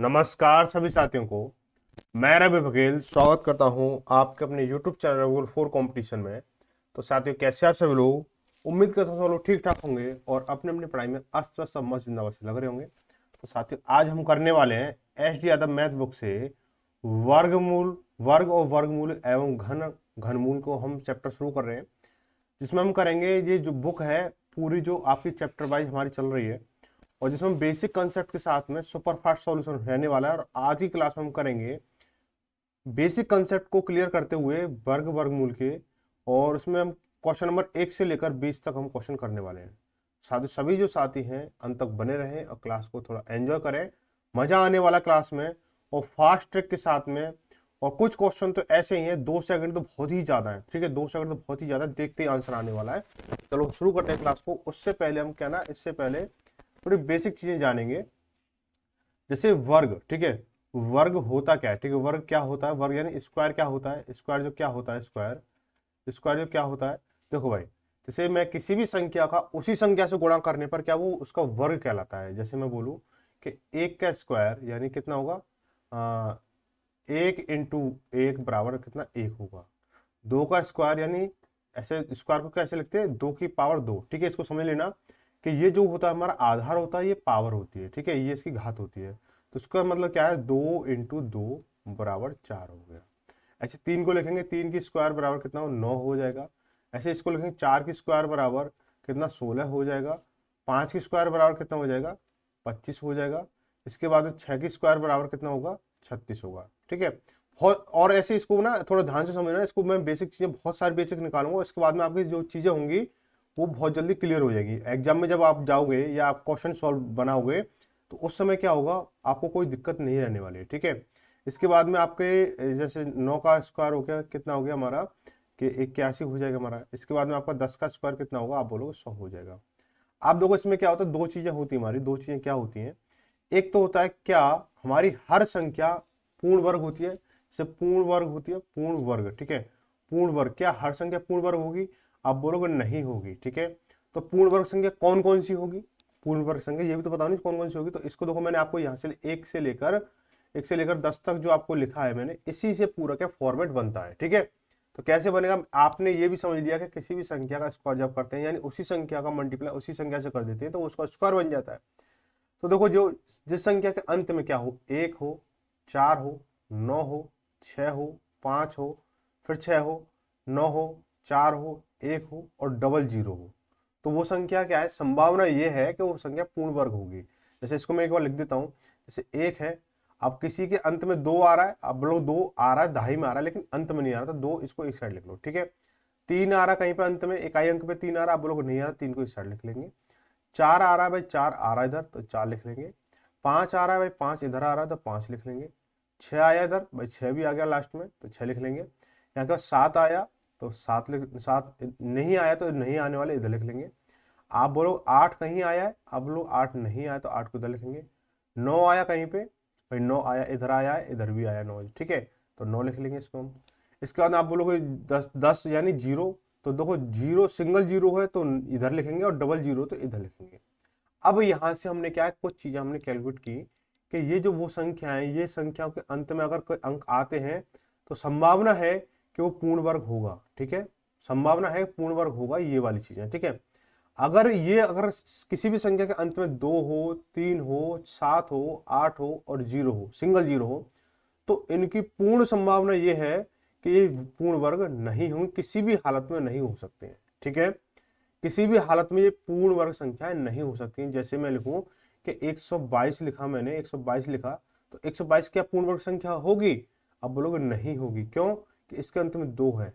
नमस्कार सभी साथियों को। मैं रवि बघेल स्वागत करता हूं आपके अपने YouTube channel Ravi for competition में। तो साथियों, कैसे आप सभी लोग? उम्मीद करता हूं सब लोग ठीक ठाक होंगे और अपने अपनी पढ़ाई में अस्त व्यस्त और मस्त जिंदाबाद से लग रहे होंगे। तो साथियों, आज हम करने वाले हैं SD यादव मैथ बुक से वर्गमूल, वर्ग और वर्गमूल एवं घन घनमूल को हम चैप्टर शुरू कर रहे हैं, जिसमें हम करेंगे ये जो बुक है पूरी जो आपकी चैप्टर वाइज हमारी चल रही है और जिसमें बेसिक कंसेप्ट के साथ में सुपर फास्ट सॉल्यूशन रहने वाला है। और आज की क्लास में हम करेंगे बेसिक कंसेप्ट को क्लियर करते हुए वर्ग वर्गमूल के, और उसमें हम क्वेश्चन नंबर 1 से लेकर 20 तक हम क्वेश्चन करने वाले हैं। साथ ही सभी जो साथी हैं अंत तक बने रहें और क्लास को थोड़ा एंजॉय करें, मजा आने वाला क्लास में और फास्ट ट्रिक के साथ में। और कुछ क्वेश्चन तो ऐसे ही हैं, 2 सेकंड तो बहुत ही ज्यादा है, ठीक है, 2 सेकंड तो बहुत ही ज्यादा, देखते ही आंसर आने वाला है। चलो शुरू करते हैं क्लास को। उससे पहले हम क्या ना, इससे पहले थोड़ी बेसिक चीजें जानेंगे, जैसे वर्ग, ठीक है। वर्ग होता क्या है, ठीक है, वर्ग क्या होता है, वर्ग यानी स्क्वायर क्या होता है, स्क्वायर जो क्या होता है, स्क्वायर स्क्वायर जो क्या होता है। देखो भाई, जैसे मैं किसी भी संख्या का उसी संख्या से गुणा करने पर क्या वो उसका वर्ग कहलाता है। जैसे मैं बोलूं कि 1 का स्क्वायर यानी कितना होगा, 1 × 1 बराबर कितना, 1 होगा। 2 का स्क्वायर यानी, ऐसे स्क्वायर को कैसे लिखते हैं, 2 की पावर 2, ठीक है। इसको समझ लेना कि ये जो होता है हमारा आधार होता है, ये पावर होती है, ठीक है, ये इसकी घात होती है। तो इसका मतलब क्या है, 2 × 2 बराबर 4 हो गया। ऐसे 3 को लिखेंगे, 3 की स्क्वायर बराबर कितना हो, 9 हो जाएगा। ऐसे इसको लिखेंगे, 4 की स्क्वायर बराबर कितना, 16 हो जाएगा। 5 की स्क्वायर बराबर कितना हो जाएगा, 25 हो जाएगा। इसके बाद 6 की स्क्वायर बराबर कितना होगा, 36 होगा, ठीक है। बहुत और ऐसे इसको ना थोड़ा ध्यान से समझना, इसको मैं बेसिक चीजें बहुत सारी बेसिक निकालूंगा, इसके बाद में आपकी जो चीजें होंगी वो बहुत जल्दी क्लियर हो जाएगी। एग्जाम में जब आप जाओगे या आप क्वेश्चन सॉल्व बनाओगे तो उस समय क्या होगा, आपको कोई दिक्कत नहीं रहने वाली है, ठीक है। इसके बाद में आपके जैसे 9 का स्क्वायर हो गया, कितना हो गया हमारा कि 81 हो जाएगा हमारा। इसके बाद में आपका 10 का स्क्वायर कितना होगा, आप बोलोगे 100 हो जाएगा। आप देखो इसमें क्या होता है, दो चीजें होती है हमारी, दो चीजें क्या होती हैं। एक तो होता है क्या, हमारी हर संख्या पूर्ण वर्ग होती है, जैसे पूर्ण वर्ग होती है, पूर्ण वर्ग, ठीक है। पूर्ण वर्ग, क्या हर संख्या पूर्ण वर्ग होगी, आप बोलोगे नहीं होगी, ठीक है। तो पूर्ण वर्ग संख्या कौन कौन सी होगी, पूर्ण वर्ग संख्या ये भी तो बताओ नहीं कौन कौन सी होगी। तो इसको देखो, मैंने आपको यहाँ से 1 से लेकर 10 तक जो आपको लिखा है मैंने, इसी से पूरा क्या फॉर्मेट बनता है, ठीक है। तो कैसे बनेगा, आपने ये भी समझ लिया कि किसी भी संख्या का स्क्वायर जब करते हैं यानी उसी संख्या का मल्टीप्लाई उसी संख्या से कर देते हैं तो उसका स्क्वायर बन जाता है। तो देखो, जो जिस संख्या के अंत में क्या हो, 1 हो, 4 हो, 9 हो, 6 हो, 5 हो, फिर 6 हो, 9 हो, 4 हो, 1 हो और डबल जीरो हो, तो वो संख्या क्या है, संभावना ये है कि वो संख्या पूर्ण वर्ग होगी। जैसे इसको मैं एक बार लिख देता हूं, जैसे 1 है, अब किसी के अंत में 2 आ रहा है, अब लोग 2 आ रहा है, दहाई में आ रहा है लेकिन अंत में नहीं आ रहा, तो 2 इसको एक साइड लिख लो, ठीक है। 3 आ रहा है कहीं पे अंत में, इकाई अंक पे 3 आ रहा है, आप लोग नहीं आ रहा, 3 को इस साइड लिख लेंगे। 4 आ रहा है भाई, 4 आ रहा है इधर तो 4 लिख लेंगे। 5 आ रहा है भाई, 5 इधर आ रहा है तो 5 लिख लेंगे। 6 आया इधर भाई, 6 भी आ गया लास्ट में तो 6 लिख लेंगे। यहाँ के बाद 7 आया तो 7 लिख, 7 नहीं आया तो नहीं आने वाले इधर लिख लेंगे। आप बोलो 8 कहीं आया है, आप लोग 8 नहीं आया तो 8 को इधर लिखेंगे। 9 आया कहीं पे भाई, 9 आया, इधर आया है, इधर भी आया 9, ठीक है, तो 9 लिख लेंगे इसको हम। इसके बाद आप बोलोगे 10, 10 यानी जीरो, तो देखो जीरो सिंगल जीरो है तो इधर लिखेंगे और डबल जीरो तो इधर लिखेंगे। अब यहां से हमने क्या है, कुछ चीजें हमने कैलकुलेट की कि ये जो वो संख्या है, ये संख्याओं के अंत में अगर कोई अंक आते हैं तो संभावना है कि वो पूर्ण वर्ग होगा, ठीक है। संभावना है पूर्ण वर्ग होगा, ये वाली चीजें, ठीक है। अगर किसी भी संख्या के अंत में 2 हो, 3 हो, 7 हो, 8 हो और 0 हो, सिंगल जीरो हो, तो इनकी पूर्ण संभावना ये है कि ये पूर्ण वर्ग नहीं होंगे, किसी भी हालत में नहीं हो सकते हैं, ठीक है। किसी भी हालत में ये पूर्ण वर्ग संख्याएं नहीं हो सकती। जैसे मैं लिखूं कि 122 लिखा, मैंने 122 लिखा, तो 122 क्या पूर्ण वर्ग संख्या होगी, अब बोलोगे नहीं होगी, क्यों कि इसके अंत में 2 है।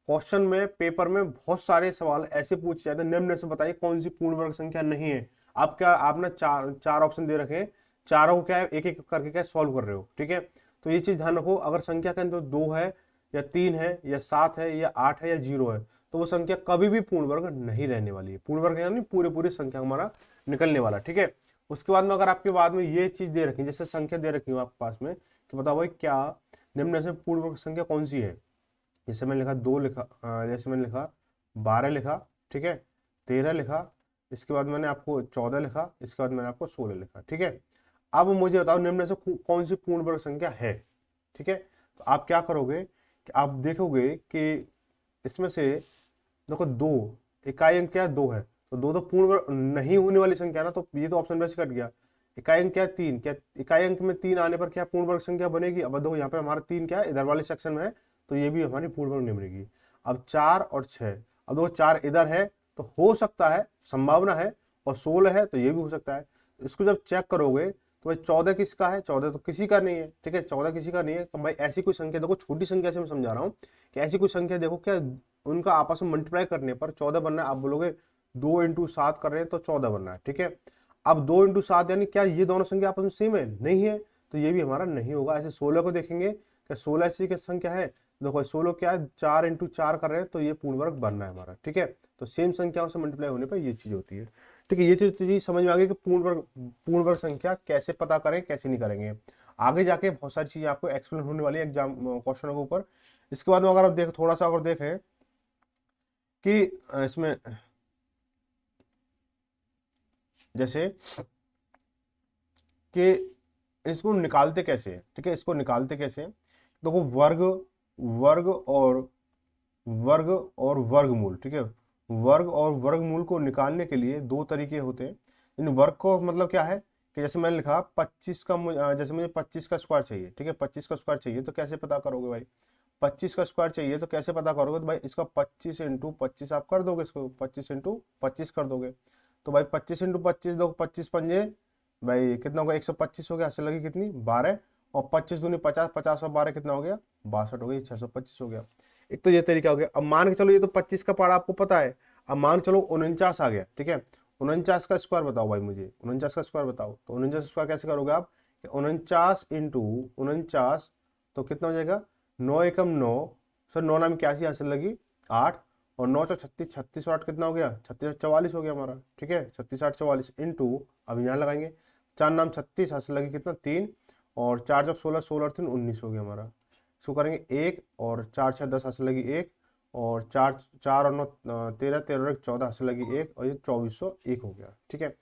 क्वेश्चन में पेपर में बहुत सारे सवाल ऐसे पूछे जाते हैं, निम्न से बताइए कौन सी पूर्ण वर्ग संख्या नहीं है। आप क्या, आपने चार चार ऑप्शन दे रखे हैं, चारों को क्या है एक एक करके क्या सॉल्व कर रहे हो, ठीक है। तो ये चीज ध्यान रखो, अगर संख्या के अंदर 2 है या 3 है या 7 है या 8 है या 0 है, तो वो संख्या कभी भी पूर्ण वर्ग नहीं रहने वाली है। पूर्ण वर्ग यानी पूरे पूरी संख्या हमारा निकलने वाला, ठीक है। उसके बाद में अगर आपके बाद में ये चीज दे रखी, जैसे संख्या दे रखी हो आपके पास में, कि बताओ भाई क्या निम्न से पूर्ण वर्ग संख्या कौन सी है। जैसे मैंने लिखा 2 लिखा, जैसे मैंने लिखा 12 लिखा, ठीक है, 13 लिखा, इसके बाद मैंने आपको 14 लिखा, इसके बाद मैंने आपको 16 लिखा, ठीक है। अब मुझे बताओ निम्न में से कौन सी पूर्ण वर्ग संख्या है। ठीक है, तो आप क्या करोगे कि आप देखोगे कि इसमें से देखो दो इकाई अंक क्या है, दो है, तो दो तो पूर्ण वर्ग नहीं होने वाली संख्या ना, तो ये तो ऑप्शन में से कट गया। इकाई अंक क्या है, तीन, क्या इकाई अंक में तीन आने पर क्या पूर्ण वर्ग संख्या बनेगी। अब देखो यहाँ पे हमारा तीन क्या है, इधर वाले सेक्शन में है, तो ये भी हमारी पूर्ण वर्ग नहीं बनेगी। अब 4 और 6, अब देखो 4 इधर है तो हो सकता है, संभावना है, और 16 है तो ये भी हो सकता है। इसको जब चेक करोगे तो भाई 14 किसका है, 14 तो किसी का नहीं है। ठीक है, 14 किसी का नहीं है, तो भाई ऐसी कोई संख्या देखो, छोटी संख्या से मैं समझा रहा हूँ कि ऐसी कोई संख्या देखो क्या उनका आपस में मल्टीप्लाई करने पर 14 बनना है। आप बोलोगे 2 × 7 कर रहे हैं तो 14 बनना है। ठीक है, अब 2 × 7 यानी क्या ये दोनों संख्या आपस में सेम है, नहीं है, तो ये भी हमारा नहीं होगा। ऐसे 16 को देखेंगे, क्या 16 ऐसी संख्या है, देखो 16 क्या है, 4 × 4 कर रहे हैं तो ये पूर्ण वर्ग बनना है हमारा। ठीक है, तो सेम संख्याओं से मल्टीप्लाई होने पर ये चीज होती है। ठीक है, ये चीज समझ में आ गई कि पूर्ण वर्ग संख्या कैसे पता करें, कैसे नहीं करेंगे। आगे जाके बहुत सारी चीजें आपको एक्सप्लेन होने वाली है एग्जाम क्वेश्चनों के ऊपर। इसके बाद में अगर आप देख थोड़ा सा अगर देखें कि इसमें जैसे कि इसको निकालते कैसे हैं। ठीक है, इसको निकालते कैसे हैं, देखो वर्ग, वर्ग और वर्ग और वर्गमूल। ठीक है, वर्ग और वर्गमूल को निकालने के लिए दो तरीके होते हैं। इन वर्ग को मतलब क्या है कि जैसे मैंने लिखा 25 का जैसे मुझे 25 का स्क्वायर चाहिए। ठीक है, 25 का स्क्वायर चाहिए तो कैसे पता करोगे भाई, 25 का स्क्वायर चाहिए तो कैसे पता करोगे, तो भाई इसका 25 × 25 आप कर दोगे, इसको 25 × 25 कर दोगे, तो भाई 25 × 25 दो, 25 पंजे भाई कितना होगा, 125 हो गया। असर लगी कितनी, 12, और 25 दूनी 50, 50 और 12 कितना हो गया, 62 हो गया, 625 हो गया। एक तो ये तरीका हो गया। अब मान के चलो ये तो 25 का पढ़ा आपको पता है, अब मान चलो 49 आ गया। ठीक है, 49 का स्क्वायर बताओ भाई मुझे, 49 का स्क्वायर बताओ, तो 49 का स्क्वायर कैसे करोगे आप, 49 × 49 तो कितना हो जाएगा, 9 एकम 9, सर 9 नाम 81 हासिल लगी 8, और 9 × 36, 36 और 8 कितना हो गया, 36 44 हो गया हमारा। ठीक है, 36 8 44 इंटू, अब यहाँ लगाएंगे 4 नाम 36 हासिल लगी कितना 3, और 4 × 16, 16 और 3 19 हो गया हमारा। इसको करेंगे 1, और 4 6 10 हासिल लगी 1, और 4 4 और 9 13, 13 और 1 14 हासिल लगी 1, और ये 2401 हो गया। ठीक है,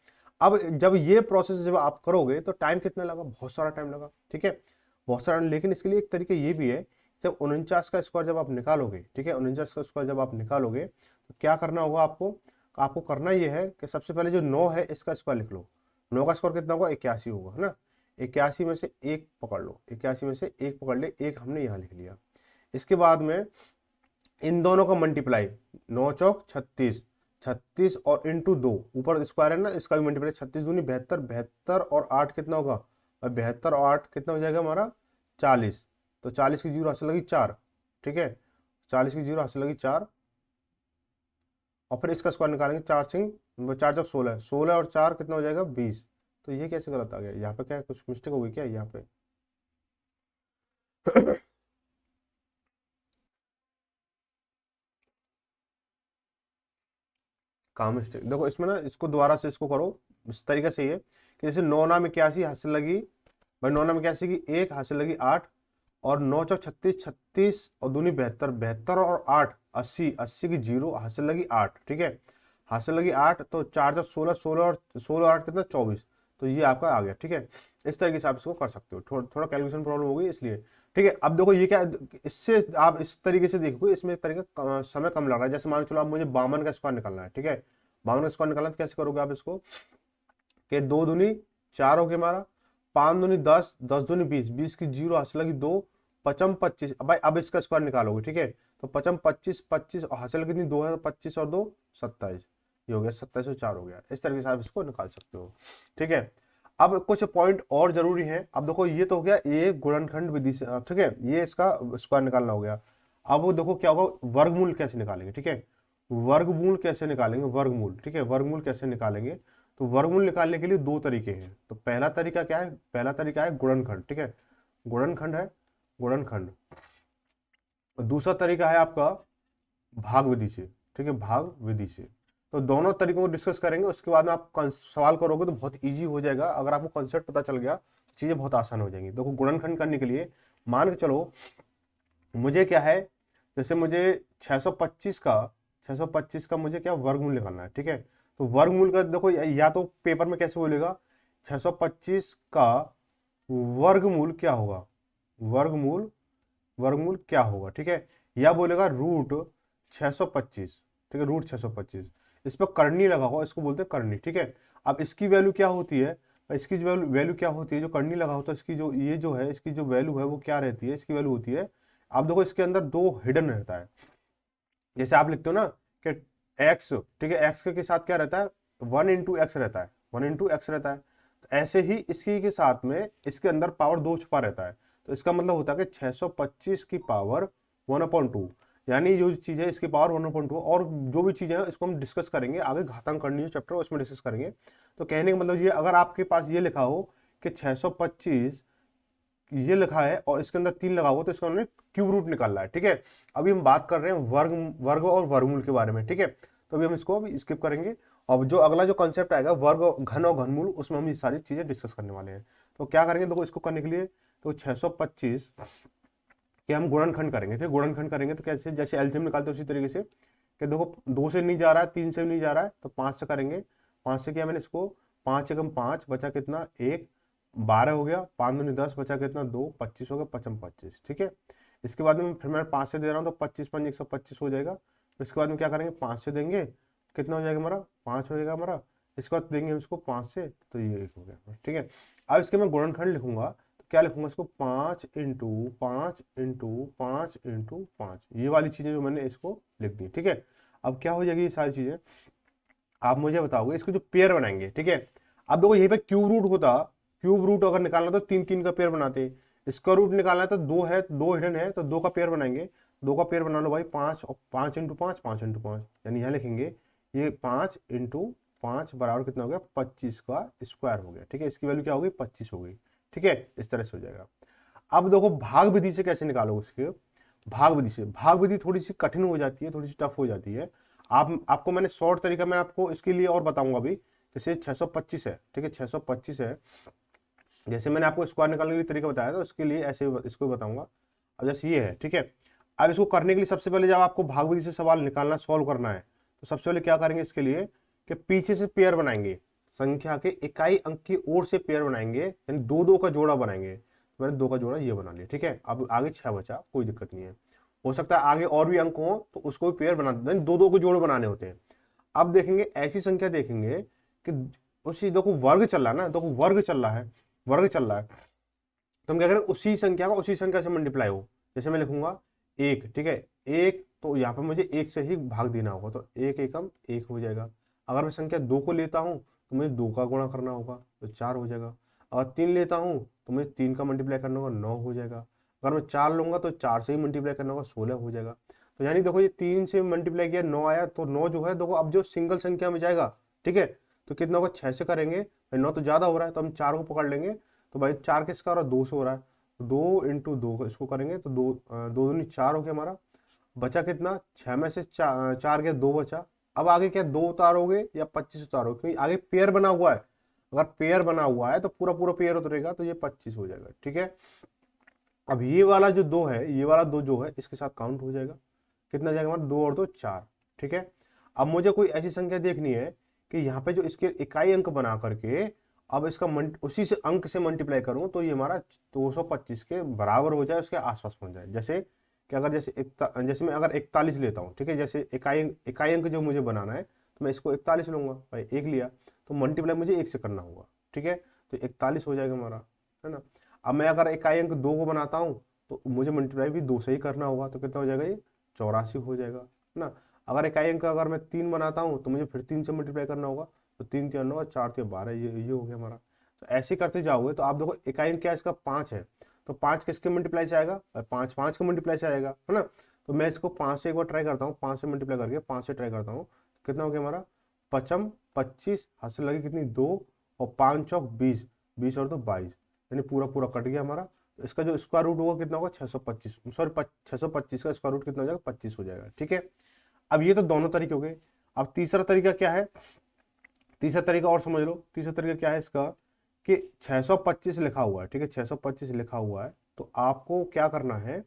अब जब ये प्रोसेस जब आप करोगे तो टाइम कितना लगा, बहुत सारा टाइम लगा। ठीक है, बहुत सारा, लेकिन इसके लिए एक तरीका ये भी है, जब 49 का स्क्वायर जब आप निकालोगे, ठीक है, 49 का स्क्वायर जब आप निकालोगे तो क्या करना होगा आपको, आपको करना ये है कि सबसे पहले जो 9 है इसका स्क्वायर लिख लो। 9 का स्क्वायर कितना होगा, 81 होगा, है ना। 81 में से एक पकड़ लो, 81 में से एक पकड़ ले, एक हमने यहाँ लिख लिया। इसके बाद में इन दोनों का मल्टीप्लाई, 9 चौक 36, 36 और इंटू 2, ऊपर स्क्वायर है ना, इसका भी मल्टीप्लाई, 36 दूनी 72, 72 और 8 कितना होगा, 72 और 8 कितना हो जाएगा हमारा 40, तो 40 की जीरो हासिल लगी 4। ठीक है, 40 की जीरो हासिल लगी 4, और फिर इसका स्क्वायर निकालेंगे, 4 सिंह 4 चौक 16, 16 और 4 कितना हो जाएगा 20। तो ये कैसे गलत आ गया, यहाँ पे क्या कुछ मिस्टेक हो गई क्या यहाँ पे कहाँ मिस्टेक, देखो इसमें ना, इसको दोबारा से इसको करो इस तरीके से, ये कि जैसे 9 नाम 81 हासिल लगी भाई, 9 नाम 81 की 1 हासिल लगी 8, और 9 चौक 36, 36 और दूनी 72, 72 और 8 80, 80 की जीरो हासिल लगी 8। ठीक है, हासिल लगी 8, तो 4 चौक 16, 16 और 16 8 कितना 24, तो ये आपका आ गया। ठीक है, इस तरीके से आप इसको कर सकते हो, थोड़ा कैलकुलेशन प्रॉब्लम हो गई इसलिए। ठीक है, अब देखो ये क्या, इससे आप इस तरीके से देखोगे, इसमें एक तरीका समय कम लग रहा है। जैसे मान चलो आप मुझे 52 का स्क्वायर निकालना है। ठीक है, 52 का स्क्वायर निकालना, तो कैसे करोगे आप इसको, कि 2 दूनी 4 हो गया हमारा, 5 दूनी 10, 10 दूनी 20, 20 की जीरो हासिल लगी 2, 55 25, भाई अब इसका स्क्वायर निकालोगे। ठीक है, तो 55 25 25 और हासिल कितनी 2 है, 25 और 2 27, ये हो गया 27 और 4 हो गया। इस तरीके से आप इसको निकाल सकते हो। ठीक है, अब कुछ पॉइंट और जरूरी है। अब देखो ये तो हो गया ये गुणनखंड विधि से, ठीक है, ये इसका स्क्वायर निकालना हो गया। अब वो देखो क्या होगा, वर्गमूल कैसे निकालेंगे। ठीक है, वर्गमूल कैसे निकालेंगे, वर्गमूल। ठीक है, वर्गमूल कैसे निकालेंगे, तो वर्गमूल निकालने के लिए दो तरीके हैं। तो पहला तरीका क्या है, पहला तरीका है गुणनखंड। ठीक है, गुणनखंड है, गुणनखंड। दूसरा तरीका है आपका भाग विधि से। ठीक है, भाग विधि से। तो दोनों तरीकों को डिस्कस करेंगे, उसके बाद में आप सवाल करोगे तो बहुत इजी हो जाएगा। अगर आपको कॉन्सेप्ट पता चल गया तो चीजें बहुत आसान हो जाएंगी। देखो गुणनखंड करने के लिए मान के चलो मुझे क्या है, जैसे मुझे 625 का मुझे क्या वर्गमूल निकालना है। ठीक है, तो वर्गमूल का देखो या तो पेपर में कैसे बोलेगा, 625 का वर्गमूल क्या होगा, वर्गमूल, वर्गमूल क्या होगा, ठीक है। या बोलेगा रूट 625, ठीक है, रूट 625। इस पर करनी लगा हुआ, इसको बोलते हैं करनी, ठीक है। अब इसकी वैल्यू क्या होती है, इसकी जो वैल्यू क्या होती है, जो करनी लगा होता है इसकी जो ये जो है इसकी जो वैल्यू है वो क्या रहती है, इसकी वैल्यू होती है, आप देखो इसके अंदर दो हिडन रहता है। जैसे आप लिखते हो ना कि एक्स, ठीक है, एक्स के साथ क्या रहता है, 1 इंटू एक्स रहता है, 1 इंटू एक्स रहता है। तो ऐसे ही इसी के साथ में इसके अंदर पावर 2 छुपा रहता है। तो इसका मतलब होता है कि 625 की पावर 1/2, यानी जो चीज है इसकी पावर 1/2। और जो भी चीजें हैं इसको हम डिस्कस करेंगे आगे, घातांक करनी जो चैप्टर है उसमें डिस्कस करेंगे। तो कहने का मतलब ये, अगर आपके पास ये लिखा हो कि 625 ये लिखा है और इसके अंदर 3 लगा हुआ, तो इसका हमने क्यूब रूट निकालना है, ठीक है। अभी हम बात कर रहे हैं वर्ग, वर्ग और वर्गमूल के बारे में, ठीक है। तो अभी हम इसको अभी स्किप करेंगे। और जो अगला जो कॉन्सेप्ट आएगा वर्ग घन और घनमूल, उसमें हम ये सारी चीजें डिस्कस करने वाले हैं। तो क्या करेंगे, देखो इसको करने के लिए तो 625 के हम गुणनखंड करेंगे, ठीक, गुणनखंड करेंगे तो कैसे, जैसे एलसीएम निकालते हैं उसी तरीके से कि देखो 2 से नहीं जा रहा है, 3 से नहीं जा रहा है, तो 5 से करेंगे। 5 से किया मैंने इसको, 5 एकम 5 बचा कितना 1, 12 हो गया, 5 दूनी 10 बचा कितना 2, 25 हो गया, 55 25, ठीक है। इसके बाद में फिर मैं 5 से दे रहा हूँ तो 25 5 125 हो जाएगा। फिर इसके बाद में क्या करेंगे, 5 से देंगे, कितना हो जाएगा हमारा 5 हो जाएगा हमारा। इसके बाद देंगे हम इसको 5 से, तो ये 1 हो गया, ठीक है। अब इसके मैं गुणनखंड लिखूंगा तो क्या लिखूंगा इसको, 5 इंटू 5 इंटू 5 इंटू 5, ये वाली चीजें जो मैंने इसको लिख दी, ठीक है। अब क्या हो जाएगी ये सारी चीजें, आप मुझे बताओगे इसको जो पेयर बनाएंगे, ठीक है। अब देखो यहीं पे क्यूब रूट होता, क्यूब रूट अगर निकालना तो 3 3 का पेयर बनाते, स्क्वायर रूट निकालना है तो 2 है, 2 हिडन है तो 2 का पेयर बनाएंगे। 2 का पेयर बना लो भाई, 5 और 5 इंटू 5, 5 इंटू 5, यानी यहाँ लिखेंगे ये 5 इंटू 5 बराबर कितना हो गया, 25 का स्क्वायर हो गया, ठीक है। इसकी वैल्यू क्या होगी, 25 हो गई, ठीक है। इस तरह से हो जाएगा। अब देखो भाग विधि से कैसे निकालोगे इसके, भाग विधि से, भाग विधि थोड़ी सी कठिन हो जाती है, थोड़ी सी टफ हो जाती है। आपको मैंने शॉर्ट तरीका मैं आपको इसके लिए और बताऊंगा अभी। जैसे 625 है, ठीक है, 625 है, जैसे मैंने आपको स्क्वायर निकालने के लिए तरीका बताया था, उसके लिए ऐसे इसको बताऊंगा। अब जैसे ये है, ठीक है। अब इसको करने के लिए सबसे पहले जब आपको भाग विधि से सवाल निकालना, सॉल्व करना है, तो सबसे पहले क्या करेंगे इसके लिए कि पीछे से पेयर बनाएंगे, संख्या के इकाई अंक की ओर से पेयर बनाएंगे, यानी 2 2 का जोड़ा बनाएंगे। मैंने 2 का जोड़ा ये बना लिया, ठीक है। अब आगे 6 बचा, कोई दिक्कत नहीं है। हो सकता है आगे और भी अंक हो तो उसको भी पेयर बना देते, 2 2 को जोड़ बनाने होते हैं। अब देखेंगे ऐसी संख्या देखेंगे कि उसी, देखो वर्ग चल रहा है ना, देखो वर्ग चल रहा है, वर्ग चल रहा है, तो हम क्या करें, उसी संख्या का उसी संख्या से मल्टीप्लाई हो। जैसे मैं लिखूंगा 1, ठीक है, 1, तो यहाँ पर मुझे 1 से ही भाग देना होगा, तो 1 एकम 1 हो जाएगा। अगर मैं संख्या 2 को लेता हूँ तो मुझे 2 का गुणा करना होगा, तो 4 हो जाएगा। अगर 3 लेता हूँ तो मुझे 3 का मल्टीप्लाई करना होगा, 9 हो जाएगा। अगर मैं 4 लूंगा तो 4 से ही मल्टीप्लाई करना होगा, 16 हो जाएगा। तो यानी देखो ये 3 से मल्टीप्लाई किया 9 आया, तो 9 जो है देखो अब जो सिंगल संख्या में जाएगा, ठीक है, तो कितना होगा, 6 से करेंगे भाई, 9 तो ज्यादा हो रहा है तो हम 4 को पकड़ लेंगे। तो भाई 4 किसका हो रहा है, 2 से हो रहा है, तो 2 इंटू 2 इसको करेंगे तो 2 2 दूनी 4 हो गया हमारा। बचा कितना, 6 में से 4 गया, 2 बचा। अब आगे क्या, 2 उतारोगे या 25 उतारोगे, क्योंकि आगे पेयर बना हुआ है। अगर पेयर बना हुआ है तो पूरा पूरा पेयर उतरेगा, तो ये 25 हो जाएगा, ठीक है। अब ये वाला जो 2 है, ये वाला 2 जो है इसके साथ काउंट हो जाएगा, कितना जाएगा हमारा, 2 और 2 4, ठीक है। अब मुझे कोई ऐसी संख्या देखनी है कि यहाँ पे जो इसके इकाई अंक बना करके अब इसका उसी से अंक से मल्टीप्लाई करूं तो ये हमारा 225 के बराबर हो जाए, उसके आसपास पहुंच जाए। जैसे कि अगर जैसे मैं अगर 41 लेता हूँ, ठीक है, जैसे इकाई इकाई अंक जो मुझे बनाना है तो मैं इसको 41 लूंगा भाई, 1 लिया तो मल्टीप्लाई मुझे 1 से करना होगा, ठीक है। तो 41 हो जाएगा हमारा, है ना। अब मैं अगर इकाई अंक 2 को बनाता हूँ तो मुझे मल्टीप्लाई भी 2 से ही करना होगा, तो कितना हो जाएगा, ये 84 हो जाएगा, है ना। अगर इकाई अंक अगर मैं 3 बनाता हूँ तो मुझे फिर 3 से मल्टीप्लाई करना होगा, तो 3 3 9 4 3 12, ये हो गया हमारा। तो ऐसे करते जाओगे तो आप देखो इकाई अंक क्या है इसका, 5 है, तो 5 किसके मल्टीप्लाई से आएगा, 5 5 के मल्टीप्लाई से आएगा, है ना। तो मैं इसको 5 से एक बार ट्राई करता हूँ, 5 से मल्टीप्लाई करके 5 से ट्राई करता हूँ, कितना हो गया हमारा, 55 25, हाथ से लगी कितनी 2, और 5 चौक 20, 20 और 2 22, यानी पूरा पूरा कट गया हमारा। तो इसका जो स्क्वायर रूट होगा कितना होगा, 625, सॉरी 625 का स्क्वायर रूट कितना हो जाएगा, 25 हो जाएगा, ठीक है। अब ये तो दोनों तरीके हो गए। अब तीसरा तरीका क्या है, तीसरा तरीका और समझ लो, तीसरा तरीका क्या है इसका कि 625 लिखा हुआ है, ठीक है, 625 लिखा हुआ है, तो आपको क्या करना है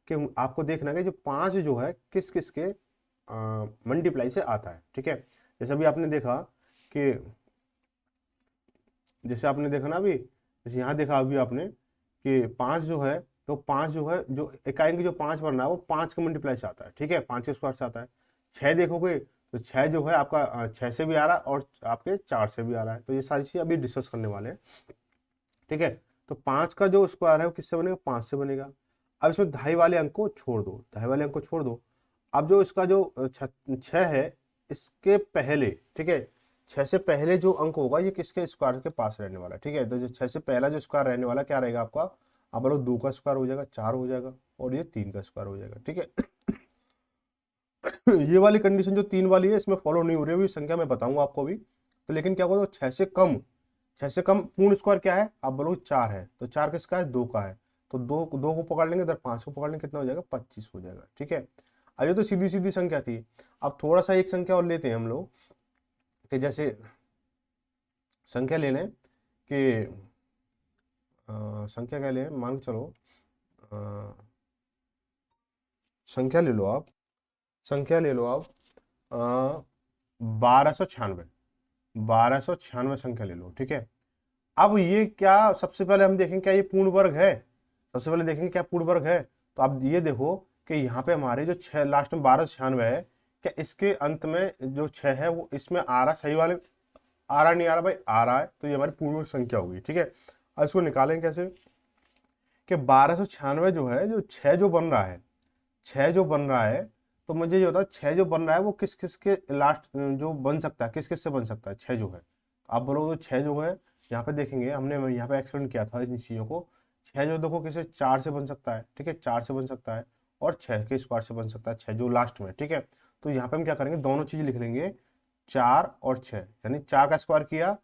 कि आपको देखना है कि जो 5 जो है किस किस के मल्टीप्लाई से आता है, ठीक है। जैसे अभी आपने देखा कि, जैसे आपने देखा ना अभी जैसे यहाँ देखा अभी आपने कि 5 जो है, तो 5 जो है, जो इकाई की जो 5 बनना है वो 5 का मल्टीप्लाई से आता है, ठीक है, 5 के स्क्वायर से आता है। 6 देखोगे तो 6 जो है आपका 6 से भी आ रहा है और आपके 4 से भी आ रहा है। तो ये सारी चीज़ अभी डिस्कस करने वाले हैं, ठीक है। तो 5 का जो स्क्वायर है वो किससे बनेगा, 5 से बनेगा। अब इसमें ढाई वाले अंक को छोड़ दो, ढाई वाले अंक को छोड़ दो। अब जो इसका जो 6 है, इसके पहले, ठीक है, 6 से पहले जो अंक होगा ये किसके स्क्वायर के पास रहने वाला है, ठीक है। तो जो 6 से पहला जो स्क्वायर रहने वाला क्या रहेगा आपका, आप बोलो 2 का स्क्वायर हो जाएगा, 4 हो जाएगा, और ये 3 का स्क्वायर हो जाएगा, ठीक है। ये वाली कंडीशन जो 3 वाली है इसमें फॉलो नहीं हो रही है, संख्या मैं बताऊंगा आपको भी। तो लेकिन क्या होगा, 6 से कम पूर्ण स्क्वायर क्या है, आप बोलो 4 है, तो 4 किसका है, 2 का है। तो दो दो को पकड़ लेंगे, इधर 5 को पकड़ लेंगे, कितना हो जाएगा, 25 हो जाएगा, ठीक है। अब ये तो सीधी सीधी संख्या थी। अब थोड़ा सा एक संख्या और लेते हैं हम लोग, कि जैसे संख्या ले लें कि संख्या क्या लें, मान के चलो अ, संख्या ले लो आप, संख्या ले लो आप 1296, 1296 संख्या ले लो, ठीक है। अब ये क्या, सबसे पहले हम देखेंगे क्या ये पूर्ण वर्ग है, सबसे पहले देखेंगे क्या पूर्ण वर्ग है। तो आप ये देखो कि यहाँ पे हमारे जो 6 लास्ट में 1296 है, क्या इसके अंत में जो 6 है वो इसमें आ रहा, सही वाले आ रहा नहीं आ रहा, भाई आ रहा है, तो ये हमारी पूर्ण वर्ग संख्या होगी, ठीक है। अब इसको निकालें कैसे, कि 1296 जो है, जो 6 जो बन रहा है, 6 जो बन रहा है, तो मुझे ये बताओ 6 जो बन रहा है वो किस किस के लास्ट जो बन सकता है, किस किस से बन सकता है 6 जो है। आप बोलोगे तो 6 जो है, यहाँ पे देखेंगे हमने यहाँ पे एक्सप्लेन किया था इन चीज़ों को। 6 जो देखो किसे 4 से बन सकता है, ठीक है, 4 से बन सकता है, और 6 के स्क्वायर से बन सकता है, 6 जो लास्ट में, ठीक है। तो यहाँ पे हम क्या करेंगे, दोनों चीज़ लिख लेंगे, 4 और 6, यानी 4 का स्क्वायर किया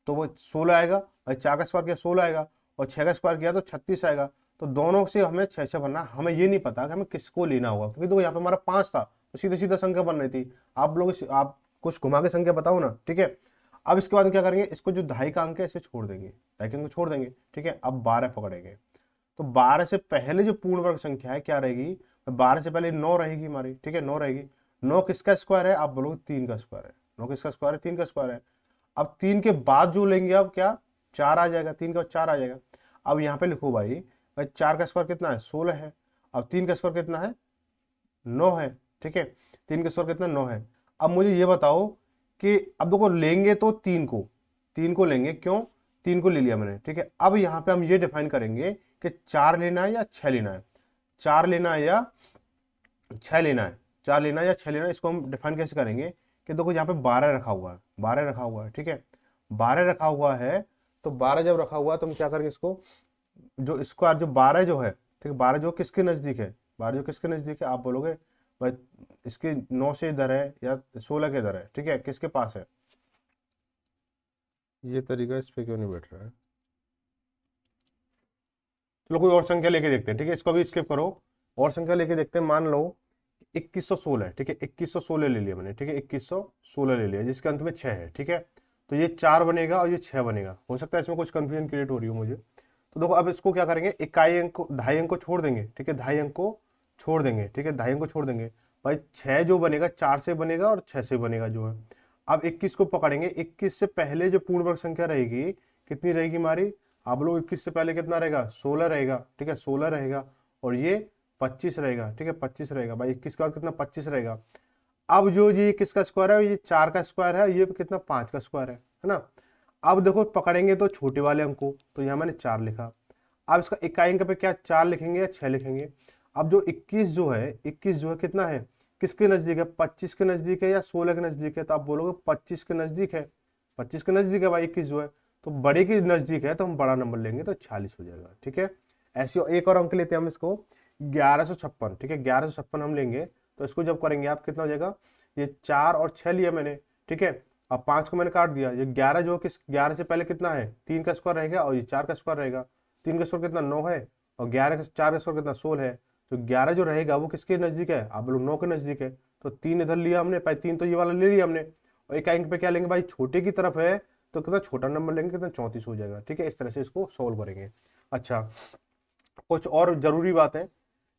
तो वो 16 आएगा, और 4 का स्क्वायर किया 16 आएगा, और 6 का स्क्वायर किया तो 36 आएगा। तो दोनों से हमें 6 बनना, हमें ये नहीं पता कि हमें किसको लेना होगा, क्योंकि देखो यहाँ पे हमारा 5 था, तो सीधे सीधा संख्या बन रही थी। आप लोग आप कुछ घुमा के संख्या बताओ ना, ठीक है। अब इसके बाद क्या करेंगे, इसको जो ढाई का अंक है इसे छोड़ देंगे, ढाई के अंक को छोड़ देंगे, ठीक है। अब 12 पकड़ेंगे, तो 12 से पहले जो पूर्ण वर्ग संख्या है क्या रहेगी, 12 से पहले 9 रहेगी हमारी, ठीक है, 9 रहेगी। 9 किसका स्क्वायर है, आप बोलोगे 3 का स्क्वायर है। 9 किसका स्क्वायर है, 3 का स्क्वायर है। अब 3 के बाद जो लेंगे अब क्या, 4 आ जाएगा, 3 का 4 आ जाएगा। अब यहाँ पे लिखो भाई, 4 का स्क्वायर कितना है, 16 है। अब 3 का स्क्वायर कितना है, 9 है, ठीक है। 3 का स्क्वायर कितना, 9 है। अब मुझे ये बताओ कि अब देखो लेंगे तो 3 को लेंगे, क्यों, 3 को ले लिया मैंने, ठीक है। अब यहाँ पे हम ये डिफाइन करेंगे कि 4 लेना है या 6 लेना है, 4 लेना है या 6 लेना है, 4 लेना है या 6 लेना है। इसको हम डिफाइन कैसे करेंगे, कि देखो यहाँ पे 12 रखा हुआ है, 12 रखा हुआ है, ठीक है, 12 रखा हुआ है। तो 12 जब रखा हुआ है तो हम क्या करेंगे, इसको जो स्क्वायर जो 12 जो है, ठीक है, 12 जो किसके नजदीक है, 12 जो किसके नजदीक है, आप बोलोगे भाई इसके 9 से इधर है या 16 के इधर है, ठीक है, किसके पास है। ये तरीका इस पे क्यों नहीं बैठ रहा है, चलो कोई और संख्या लेके देखते हैं, ठीक है, इसको भी स्किप करो, और संख्या लेके देखते हैं। मान लो 2116, ठीक है, 2116 ले लिया मैंने, ठीक है, 2116 ले लिया, जिसके अंत में 6 है, ठीक है। तो ये 4 बनेगा और ये 6 बनेगा, हो सकता है इसमें कुछ कंफ्यूजन क्रिएट हो रही हो मुझे। तो देखो अब इसको क्या करेंगे, इकाई अंक को, ढाई अंक को छोड़ देंगे, ठीक है, ढाई अंक को छोड़ देंगे, ठीक है, ढाई अंक को छोड़ देंगे। भाई 6 जो बनेगा 4 से बनेगा और 6 से बनेगा जो है। अब 21 को पकड़ेंगे, 21 से पहले जो पूर्ण वर्ग संख्या रहेगी कितनी रहेगी हमारी, आप लोग 21 से पहले कितना रहेगा, 16 रहेगा, ठीक है, 16 रहेगा, और ये 25 रहेगा, ठीक है, 25 रहेगा। भाई 21 का कितना, 25 रहेगा। अब जो ये किसका स्क्वायर है, ये 4 का स्क्वायर है, ये कितना, 5 का स्क्वायर है ना। अब देखो पकड़ेंगे तो छोटे वाले अंक को, तो यहाँ मैंने 4 लिखा। अब इसका इकाई अंक पे क्या 4 लिखेंगे या 6 लिखेंगे। अब जो 21 जो है, 21 जो है कितना है, किसके नजदीक है, 25 के नजदीक है या 16 के नजदीक है, तो आप बोलोगे 25 के नजदीक है, 25 के नजदीक है भाई 21 जो है। तो बड़े के नजदीक है तो हम बड़ा नंबर लेंगे, तो 46 हो जाएगा, ठीक है। ऐसे एक और अंक लेते हैं हम इसको, 1156, ठीक है, 1156 हम लेंगे। तो इसको जब करेंगे आप कितना हो जाएगा, ये 4 और 6 लिया मैंने, ठीक है। अब 5 को मैंने काट दिया, ये 11 जो किस 11 से पहले कितना है, 3 का स्क्वायर रहेगा, और ये 4 का स्क्वायर रहेगा। 3 का स्क्वायर कितना, 9 है, और 11 का 4 का स्क्वायर कितना, 16 है। तो 11 जो रहेगा वो किसके नजदीक है, आप लोग 9 के नजदीक है। तो 3 इधर लिया हमने, भाई 3 तो ये वाला ले लिया हमने, और एक अंक पे क्या लेंगे भाई, छोटे की तरफ है, तो कितना छोटा नंबर लेंगे, कितना 34 हो जाएगा, ठीक है। इस तरह से इसको सोल्व करेंगे। अच्छा, कुछ और जरूरी बात है,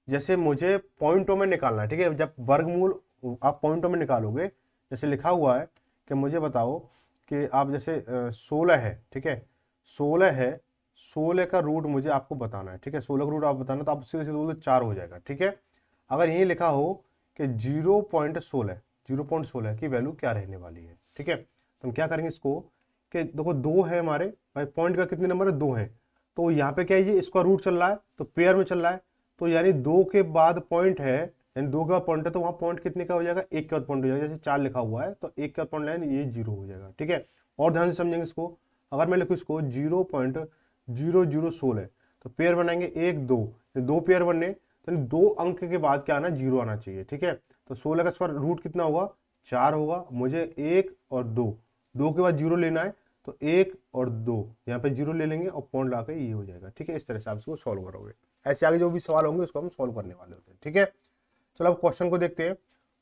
जैसे मुझे पॉइंटों में निकालना है, ठीक है, जब वर्गमूल आप पॉइंटों में निकालोगे, जैसे लिखा हुआ है कि मुझे बताओ कि आप जैसे 16 है, ठीक है, 16 है, 16 का रूट मुझे आपको बताना है, ठीक है। 16 का रूट आप बताना तो आप सीधे सीधे बोलो 4 हो जाएगा, ठीक है। अगर यही लिखा हो कि 0.16 की वैल्यू क्या रहने वाली है, ठीक है, तो हम क्या करेंगे इसको कि देखो 2 है हमारे भाई, पॉइंट का कितने नंबर है, 2 है, तो यहाँ पे क्या है, ये इसका रूट चल रहा है तो पेयर में चल रहा है, तो यानी 2 के बाद पॉइंट है, यानी 2 के बाद पॉइंट है, तो वहां पॉइंट कितने का हो जाएगा, 1 के बाद पॉइंट हो जाएगा। जैसे 4 लिखा हुआ है तो 1 के बाद पॉइंट लाइन ये 0 हो जाएगा, ठीक है। और ध्यान से समझेंगे इसको, अगर मैं लिखूँ इसको 0.0016 तो पेयर बनाएंगे 1 2, 2 पेयर बनने, तो 2 अंक के बाद क्या आना, 0 आना चाहिए, ठीक है। तो 16 का स्क्वायर रूट कितना होगा, 4 होगा। मुझे 1 और 2, 2 के बाद 0 लेना है, तो 1 और 2 यहाँ पे 0 ले लेंगे और पॉइंट लाके ये हो जाएगा, ठीक है। इस तरह से आप इसको सॉल्व करोगे। ऐसे आगे जो भी सवाल होंगे उसको हम सॉल्व करने वाले होते हैं, ठीक है। चलो अब क्वेश्चन को देखते हैं।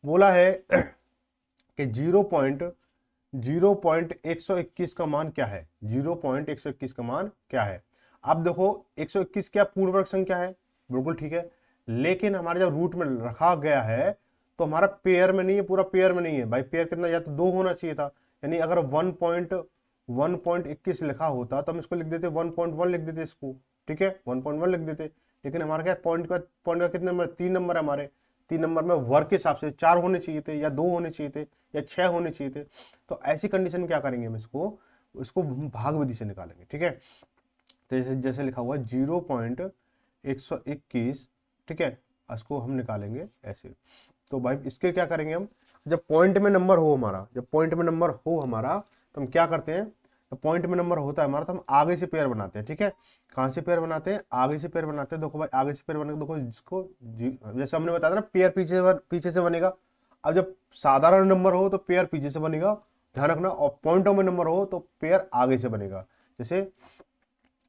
बोला है कि 0.121 का मान क्या है, 0.121 का मान क्या है। अब देखो 121 क्या पूर्ण वर्ग संख्या है, बिल्कुल ठीक है, लेकिन हमारे जब रूट में रखा गया है तो हमारा पेयर में नहीं है, पूरा पेयर में नहीं है भाई। पेयर कितना, या तो 2 होना चाहिए था, यानी अगर 1.21 लिखा होता तो हम इसको लिख देते 1.1 लिख देते इसको, ठीक है, 1.1 लिख देते। लेकिन हमारा क्या पॉइंट का कितने नंबर, 3 नंबर है हमारे, 3 नंबर में वर्ग के हिसाब से 4 होने चाहिए थे, या 2 होने चाहिए थे, या 6 होने चाहिए थे। तो ऐसी कंडीशन में क्या करेंगे हम इसको, इसको भाग विधि से निकालेंगे, ठीक है। तो जैसे जैसे लिखा हुआ 0.121, ठीक है, इसको हम निकालेंगे ऐसे। तो भाई इसके क्या करेंगे हम, जब पॉइंट में नंबर हो हमारा, जब पॉइंट में नंबर हो हमारा तो हम क्या करते हैं, तो पॉइंट में नंबर होता है हमारा तो हम आगे से पेयर बनाते हैं, ठीक है। कहां से पेयर बनाते हैं, आगे से पेयर बनाते हैं। देखो भाई आगे से पेयर बनेगा, देखो जिसको जैसे हमने बताया था ना, पेयर पीछे से बनेगा। अब जब साधारण नंबर हो तो पेयर पीछे से बनेगा, ध्यान रखना, और पॉइंटों में नंबर हो तो पेयर आगे से बनेगा। जैसे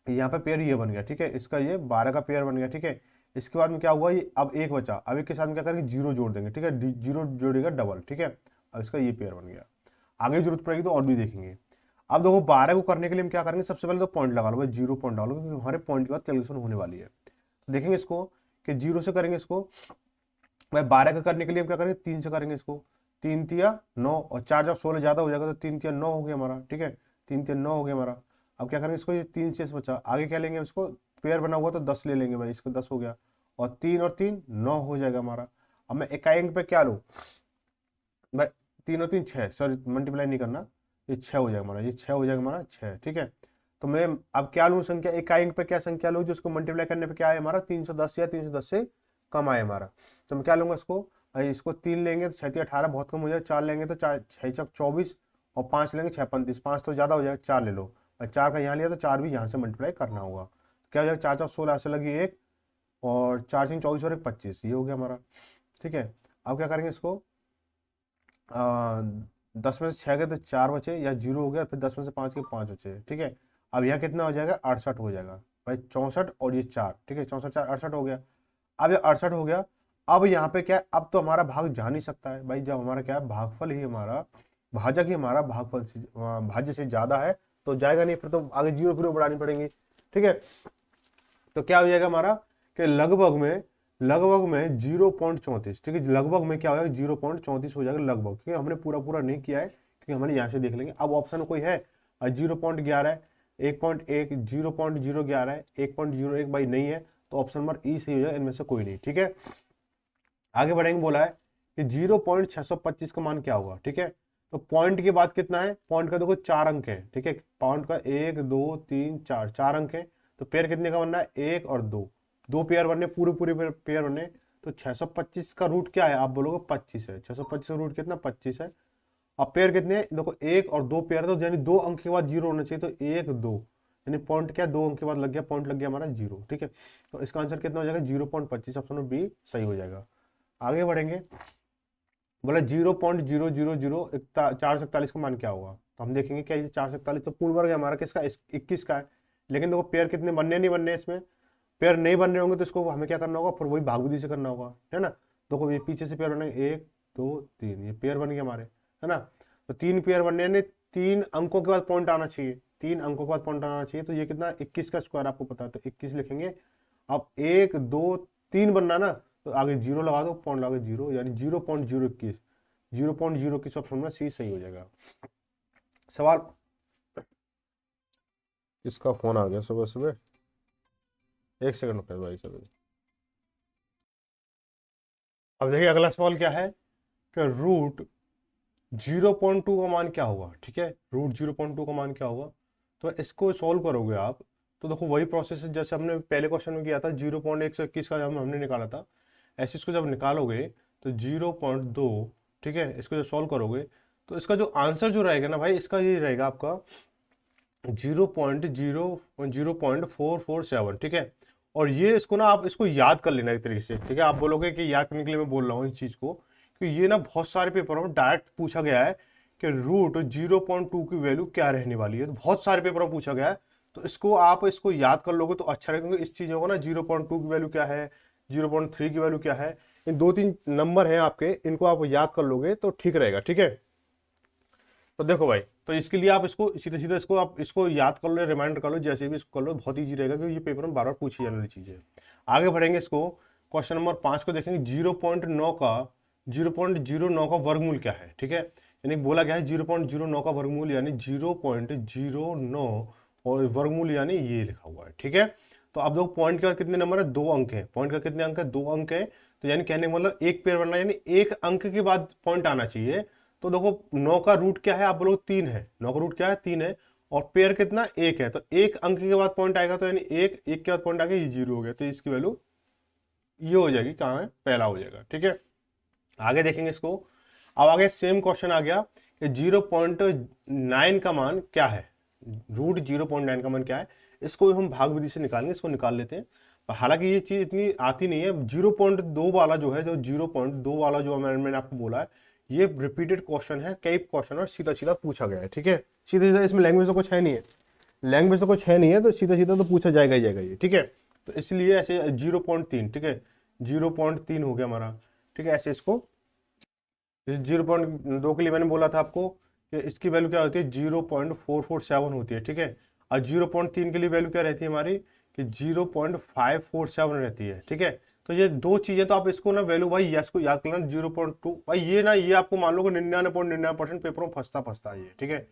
यहाँ पे पेयर ये बन गया, ठीक है, इसका ये 12 का पेयर बन गया, ठीक है। इसके बाद में क्या हुआ, ये अब एक बचा, अब एक के साथ में क्या करेंगे, 0 जोड़ देंगे, ठीक है, 0 जोड़ेगा डबल, ठीक है। अब इसका ये पेयर बन गया। आगे जरूरत पड़ेगी तो और भी देखेंगे। अब देखो 12 को करने के लिए हम क्या करेंगे, सबसे पहले तो पॉइंट लगा लो भाई, 0 पॉइंट डालो, क्योंकि हमारे पॉइंट के बाद कैलकुलेशन होने वाली है। तो देखेंगे इसको कि 0 से करेंगे इसको भाई, 12 का करने के लिए हम क्या करेंगे, 3 से करेंगे इसको, 3 तिया 9 और 4 जब 16 ज्यादा हो जाएगा तो 3 तिया 9 हो गया हमारा, ठीक है, 3 तिया 9 हो गया हमारा। अब क्या करेंगे इसको, ये 3 शेष बचा, आगे क्या लेंगे इसको, पेयर बना हुआ तो 10 ले लेंगे भाई, इसको 10 हो गया, और 3 9 हो जाएगा हमारा। अब मैं इकाई अंक पे क्या लूँ भाई, 3 और 3 6, सॉरी मल्टीप्लाई नहीं करना, ये 6 हो जाएगा हमारा, ये 6 हो जाएगा हमारा 6, ठीक है। तो मैं अब क्या लूँ संख्या, इकाई अंक पे क्या संख्या लूँ जिसको मल्टीप्लाई करने पे क्या है हमारा, 310 या 310 से कम आए हमारा। तो मैं क्या लूंगा इसको भाई, इसको 3 लेंगे तो 6 18 बहुत कम हो जाएगा, 4 लेंगे तो 4 6 चौक 24, और 5 लेंगे 6 35, 5 तो ज्यादा हो जाएगा, 4 ले लो भाई, 4 का यहाँ लिया तो 4 भी यहाँ से मल्टीप्लाई करना होगा। क्या हो जाएगा, 4 4 16 से लगी 1, और 4 3 24 और 1 25, ये हो गया हमारा, ठीक है। अब क्या करेंगे इसको, 10 में से 6 गए तो 4 बचे, या 0 हो गया, फिर 10 में से 5 के 5 बचे, ठीक है। अब यहाँ कितना हो जाएगा, 68 हो जाएगा भाई, 64 और ये 4, ठीक है, 64 4 68 हो गया। अब ये 68 हो गया। अब यहाँ पे क्या है, अब तो हमारा भाग जा नहीं सकता है भाई, जब हमारा क्या है, भागफल ही हमारा, भाजक ही हमारा भागफल से भाज्य से ज्यादा है तो जाएगा नहीं, फिर तो आगे 0 फिर बढ़ानी पड़ेंगी, ठीक है। तो क्या हो जाएगा हमारा कि लगभग में 0.34, ठीक है, लगभग में क्या हो जाएगा, 0.34 हो जाएगा लगभग, क्योंकि हमने पूरा पूरा नहीं किया है, क्योंकि हमने यहाँ से देख लेंगे। अब ऑप्शन कोई है 0.11, 1.1, 0.011, 1.01 भाई नहीं है, तो ऑप्शन नंबर ई सही हो जाएगा, इनमें से कोई नहीं, ठीक है। आगे बढ़ेंगे, बोला है कि 0.625 का मान क्या होगा, ठीक है। तो पॉइंट के बाद कितना है, पॉइंट का देखो 4 अंक है, ठीक है, पॉइंट का 1 2 3 4 4 अंक है। तो पेयर कितने का बनना है, 1 और 2, 2 पेयर बनने, पूरे पूरे पेयर बनने। तो 625 का रूट क्या है, आप बोलोगे 25 है, 625 का रूट कितना, 25 है। अब पेयर कितने हैं, देखो 1 और 2 पेयर, तो यानी 2 अंक के बाद 0 होना चाहिए, तो 1 2, यानी पॉइंट क्या, 2 अंक के बाद लग गया, पॉइंट लग गया हमारा 0, ठीक है। तो इसका आंसर कितना हो जाएगा, 0.25, ऑप्शन नंबर बी सही हो जाएगा। आगे बढ़ेंगे, बोला 0.000 441 का मान क्या होगा। तो हम देखेंगे क्या, ये 441 तो पूर्ण वर्ग है हमारा, किसका, 21 का है। लेकिन देखो पेयर कितने बनने नहीं बनने, इसमें पेयर नहीं बन रहे होंगे तो इसको हमें क्या करना होगा, फिर वही भागविधि से करना होगा, है ना। देखो ये पीछे से पेयर बनेंगे, 1 2 3, ये पेयर बन गए हमारे, है ना। तो 3 पेयर बनने, यानी 3 अंकों के बाद पॉइंट आना चाहिए, 3 अंकों के बाद पॉइंट आना चाहिए। तो ये कितना, 21 का स्क्वायर आपको पता है, तो 21 लिखेंगे। अब 1 2 3 बनना ना, तो आगे 0 लगा दो, पॉइंट लगा 0, यानी 0.021, 0.021 ऑप्शन में सी सही हो जाएगा। सवाल किसका फोन आ गया सुबह सुबह? एक सेकंड रुपये भाई सब। अब देखिए अगला सवाल क्या है कि रूट 0.2 का मान क्या होगा। ठीक है, रूट 0.2 का मान क्या होगा, तो इसको सॉल्व करोगे आप तो देखो वही प्रोसेस है जैसे हमने पहले क्वेश्चन में किया था। 0.121 का जब हमने निकाला था, ऐसे इसको जब निकालोगे तो 0.2, ठीक है, इसको जब सॉल्व करोगे तो इसका जो आंसर जो रहेगा ना भाई, इसका ये रहेगा आपका 0.447। ठीक है, और ये इसको ना आप इसको याद कर लेना एक तरीके से। ठीक है, आप बोलोगे कि याद करने के लिए मैं बोल रहा हूँ इस चीज़ को, कि ये ना बहुत सारे पेपरों में डायरेक्ट पूछा गया है कि रूट 0.2 की वैल्यू क्या रहने वाली है। तो बहुत सारे पेपरों में पूछा गया है, तो इसको आप इसको याद कर लोगे तो अच्छा रहेगा, क्योंकि इस चीज़ों को ना 0.2 की वैल्यू क्या है, 0.3 की वैल्यू क्या है, इन 2-3 नंबर हैं आपके, इनको आप याद कर लोगे तो ठीक रहेगा। ठीक है, तो देखो भाई, तो इसके लिए आप इसको सीधे सीधे इसको आप इसको याद कर लो, रिमाइंडर कर लो, जैसे भी इसको कर लो, बहुत ईजी रहेगा, क्योंकि ये पेपर में बार बार पूछी जाने वाली चीज़ है। आगे बढ़ेंगे, इसको क्वेश्चन नंबर 5 को देखेंगे। 0.9 का वर्गमूल क्या है। ठीक है, यानी बोला गया है 0.09 का वर्गमूल यानी 0.09, और वर्गमूल यानी ये लिखा हुआ है। ठीक है, तो अब देखो पॉइंट का कितने नंबर है, 2 अंक है। पॉइंट का कितने अंक है, 2 अंक है। तो यानी कहने का मतलब एक पेयर बनना, यानी एक अंक के बाद पॉइंट आना चाहिए। तो देखो 9 का रूट क्या है, आप बोलो 3 है। 9 का रूट क्या है, 3 है, और पेयर कितना, 1 है। तो एक अंक के बाद पॉइंट आएगा, तो यानी एक के बाद पॉइंट आ गया, ये 0 हो गया, तो इसकी वैल्यू ये हो जाएगी, कहाँ है, पहला हो जाएगा। ठीक है, आगे देखेंगे इसको। अब आगे सेम क्वेश्चन आ गया कि 0.9 का मान क्या है, रूट 0.9 का मान क्या है। इसको हम भाग विधि से निकालेंगे, इसको निकाल लेते हैं। हालांकि ये चीज इतनी आती नहीं है। 0.2 वाला जो है, जो 0.2 वाला जो मैंने आपको बोला है, ये रिपीटेड क्वेश्चन है, कई क्वेश्चन और सीधा सीधा पूछा गया है। ठीक है, सीधा सीधा, इसमें लैंग्वेज तो कुछ है नहीं है, लैंग्वेज तो कुछ है नहीं है, तो सीधा सीधा तो पूछा जाएगा ही जाएगा ये। ठीक है, तो इसलिए ऐसे 0.3, ठीक है, 0.3 हो गया हमारा। ठीक है, ऐसे इसको, जैसे 0.2 के लिए मैंने बोला था आपको कि इसकी वैल्यू क्या होती है, 0.447 होती है। ठीक है, और 0.3 के लिए वैल्यू क्या रहती है हमारी, कि 0.547 रहती है। ठीक है, तो ये दो चीजें, तो आप इसको ना वैल्यू भाई इसको याद कर लेना। 0.2 भाई, ये ना ये आपको मान लो कि 99.99% पेपरों में फंसता है ये। ठीक है,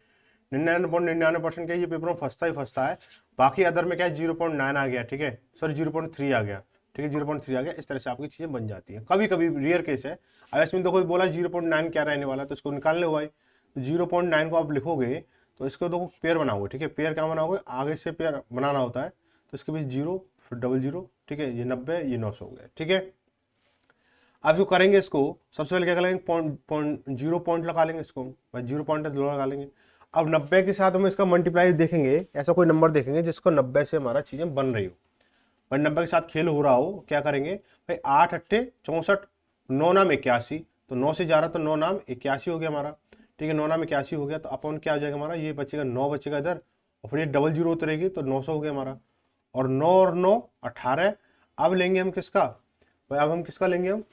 99.99% क्या ये पेपरों में फंसता है। बाकी अदर में क्या है, 0.9 आ गया, ठीक है, सॉरी 0.3 आ गया। ठीक है, 0.3 आ गया, इस तरह से आपकी चीजें बन जाती हैं। कभी कभी रेयर केस है। अब इसमें देखो बोला 0.9 क्या रहने वाला है, तो इसको निकाल लो भाई। तो 0.9 को आप लिखोगे तो इसको देखो पेयर बनाओगे। ठीक है, पेयर क्या बनाओगे, आगे से पेयर बनाना होता है, तो इसके बीच 0 फिर डबल 0। ठीक है, ये 90, ये 900 हो गया। ठीक है, आप जो करेंगे इसको, सबसे पहले क्या करेंगे, जीरो पॉइंट लगा लेंगे इसको, 0 पॉइंट लगा लेंगे। अब 90 के साथ हम इसका मल्टीप्लाई देखेंगे, ऐसा कोई नंबर देखेंगे जिसको 90 से हमारा चीजें बन रही हो, भाई 90 के साथ खेल हो रहा हो। क्या करेंगे भाई, 8 अट्ठे 64, 9 नाम 81, तो 9 से जा रहा तो 9 नाम 81 हो गया हमारा। ठीक है, 9 नाम 81 हो गया, तो अपन क्या आ जाएगा हमारा, ये बचेगा 9 बचेगा इधर, और फिर ये डबल 0 उतरेगी, तो 900 हो गया हमारा। और 9 और 9 18। अब लेंगे हम किसका भाई, अब हम किसका लेंगे हम,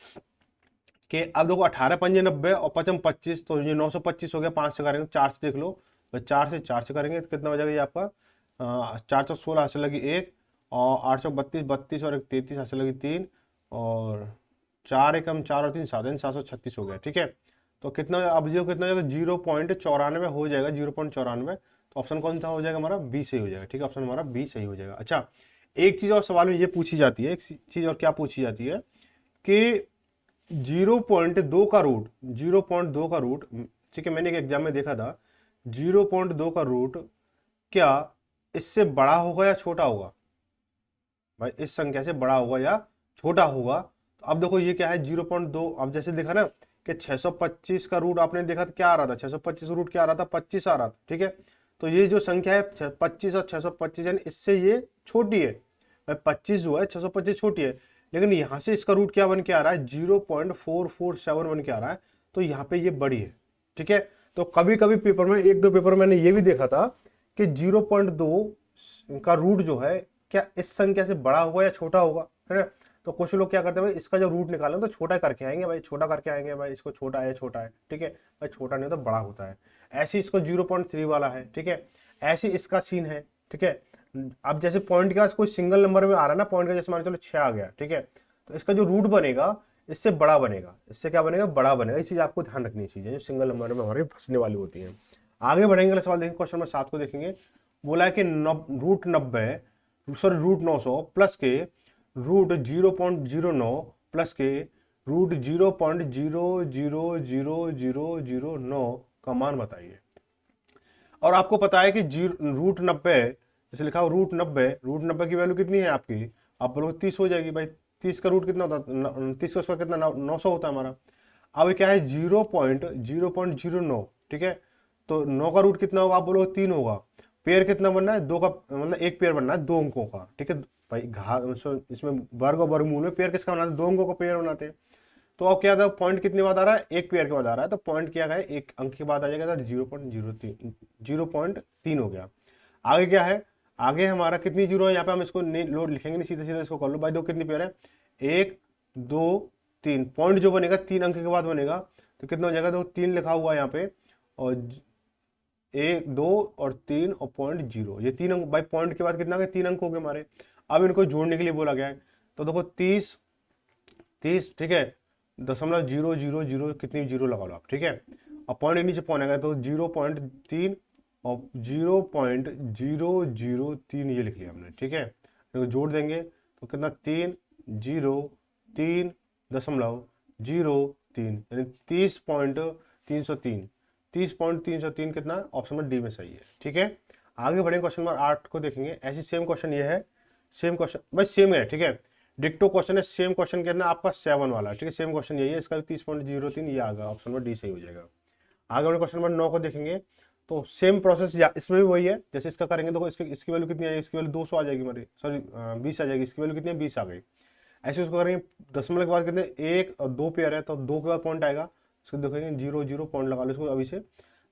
कि अब देखो 18 पंजे 90 और 55 25, तो ये 925 हो गया। 5 से करेंगे, 4 से देख लो भाई, 4 से करेंगे तो कितना हो जाएगा ये आपका, 4 चौक 16 हाथ से लगी 1, और 8 चौक 32, 32 और 33 हाथ से लगी 3, और 4 एकम 4 और 3 7, 736 हो गया। ठीक है, तो कितना, अब जो कितना हो जाएगा, 0.94 हो जाएगा, 0.94। तो ऑप्शन कौन सा हो जाएगा हमारा, बी सही हो जाएगा। ठीक है, ऑप्शन हमारा बी सही हो जाएगा। अच्छा, एक चीज और सवाल में ये पूछी जाती है, एक चीज और क्या पूछी जाती है कि 0.2 का रूट, 0.2 का रूट, ठीक है, मैंने एक एग्जाम में देखा था, 0.2 का रूट क्या इससे बड़ा होगा या छोटा होगा, भाई इस संख्या से बड़ा होगा या छोटा होगा। तो अब देखो ये क्या है, 0.2। अब जैसे देखा ना कि 625 का रूट आपने देखा था क्या आ रहा था, 625 रूट क्या आ रहा था, 25 आ रहा था। ठीक है, तो ये जो संख्या है 25 और 625, यानी इससे ये छोटी है भाई, 25 जो है 625 छोटी है, लेकिन यहां से इसका रूट क्या बन के आ रहा है, 0.447 बन के आ रहा है, तो यहाँ पे ये बड़ी है। ठीक है, तो कभी कभी पेपर में, एक दो पेपर मैंने ये भी देखा था कि 0.2 का रूट जो है क्या इस संख्या से बड़ा होगा या छोटा होगा, है ना। तो कुछ लोग क्या करते हैं भाई, इसका जब रूट निकालें तो छोटा करके आएंगे भाई, छोटा करके आएंगे भाई, इसको छोटा है, छोटा है। ठीक है भाई, छोटा नहीं तो बड़ा होता है। ऐसे इसको 0.3 वाला है। ठीक है, ऐसे इसका सीन है। ठीक है, अब जैसे पॉइंट का कोई सिंगल नंबर में आ रहा है ना, पॉइंट का जैसे मान चलो 6 आ गया। ठीक है, तो इसका जो रूट बनेगा इससे बड़ा बनेगा, इससे क्या बनेगा, बड़ा बनेगा। ये चीज आपको ध्यान रखनी चाहिए, जो सिंगल नंबर में हमारे फंसने वाली होती है। आगे बढ़ेंगे, सवाल देखेंगे, क्वेश्चन नंबर 7 को देखेंगे। बोला है कि रूट 90 सॉरी रूट 900 प्लस के रूट 0.09 प्लस के रूट 0.000009 का मान बताइए। और आपको पता है कि रूट 90 जैसे लिखा हो रूट 90 की वैल्यू कितनी है आपकी, आप बोलोगे 30 हो जाएगी भाई। 30 का रूट कितना होता है, 30 का स्क्वायर कितना 900 होता है हमारा। अब क्या है 0.009, ठीक है, तो 9 का रूट कितना होगा, आप बोलोगे 3 होगा। पेयर कितना बनना है, 2 का, मतलब एक पेयर बनना है 2 अंकों का, ठीक है भाई। इसमें वर्ग और वर्गमूल में पेयर किसका बनाते हैं, 2 अंकों का पेयर बनाते हैं। तो अब क्या था, पॉइंट कितने बाद आ रहा है, एक पेयर के बाद आ रहा है, तो पॉइंट क्या है, एक अंक के बाद आ जाएगा, 0.03 हो गया। आगे क्या है, आगे हमारा कितनी जीरो है, यहाँ पे हम इसको लोड लिखेंगे नहीं, सीधा सीधा इसको कर लो भाई। दो कितनी पेयर है, 1 2 3, पॉइंट जो बनेगा 3 अंक के बाद बनेगा, तो कितना हो जाएगा, तो 3 लिखा हुआ है यहाँ पे, और 1 2 और 3 और पॉइंट 0, ये 3 अंक भाई। पॉइंट के बाद कितना गया, 3 अंक हो गए हमारे। अब इनको जोड़ने के लिए बोला गया है, तो देखो 30 30, ठीक है, 0.000 कितनी जीरो लगा लो आप, ठीक है। अब पॉइंट के नीचे पॉइंट आएगा, तो 0.3 और 0.003 ये लिख लिया हमने, ठीक है। तो जोड़ देंगे तो कितना, 3.0.3 यानी 30.303, 30.303 कितना, ऑप्शन नंबर डी में सही है, ठीक है। आगे बढ़ेंगे, क्वेश्चन नंबर 8 को देखेंगे। ऐसी सेम क्वेश्चन ये है, सेम क्वेश्चन भाई सेम है, ठीक है, डिक्टो क्वेश्चन है, सेम क्वेश्चन के अंदर आपका 7 वाला, ठीक है, सेम क्वेश्चन यही है, इसका भी 30.03 ये आ गया, ऑप्शन नंबर डी सही हो जाएगा। आगे बढ़े क्वेश्चन नंबर 9 को देखेंगे, तो सेम प्रोसेस इसमें भी वही है, जैसे इसका करेंगे तो इसकी वैल्यू कितनी आएगी, इसकी वैल्यू 200 आ जाएगी हमारी, सॉरी 20 आ जाएगी, इसकी वैल्यू कितनी है, 20 आ गई। ऐसे उसको करेंगे, दशमलव के बाद कितने, 1 और 2 पेयर है, तो 2 के बाद पॉइंट आएगा, उसको देखेंगे 0 पॉइंट लगा लो इसको अभी से,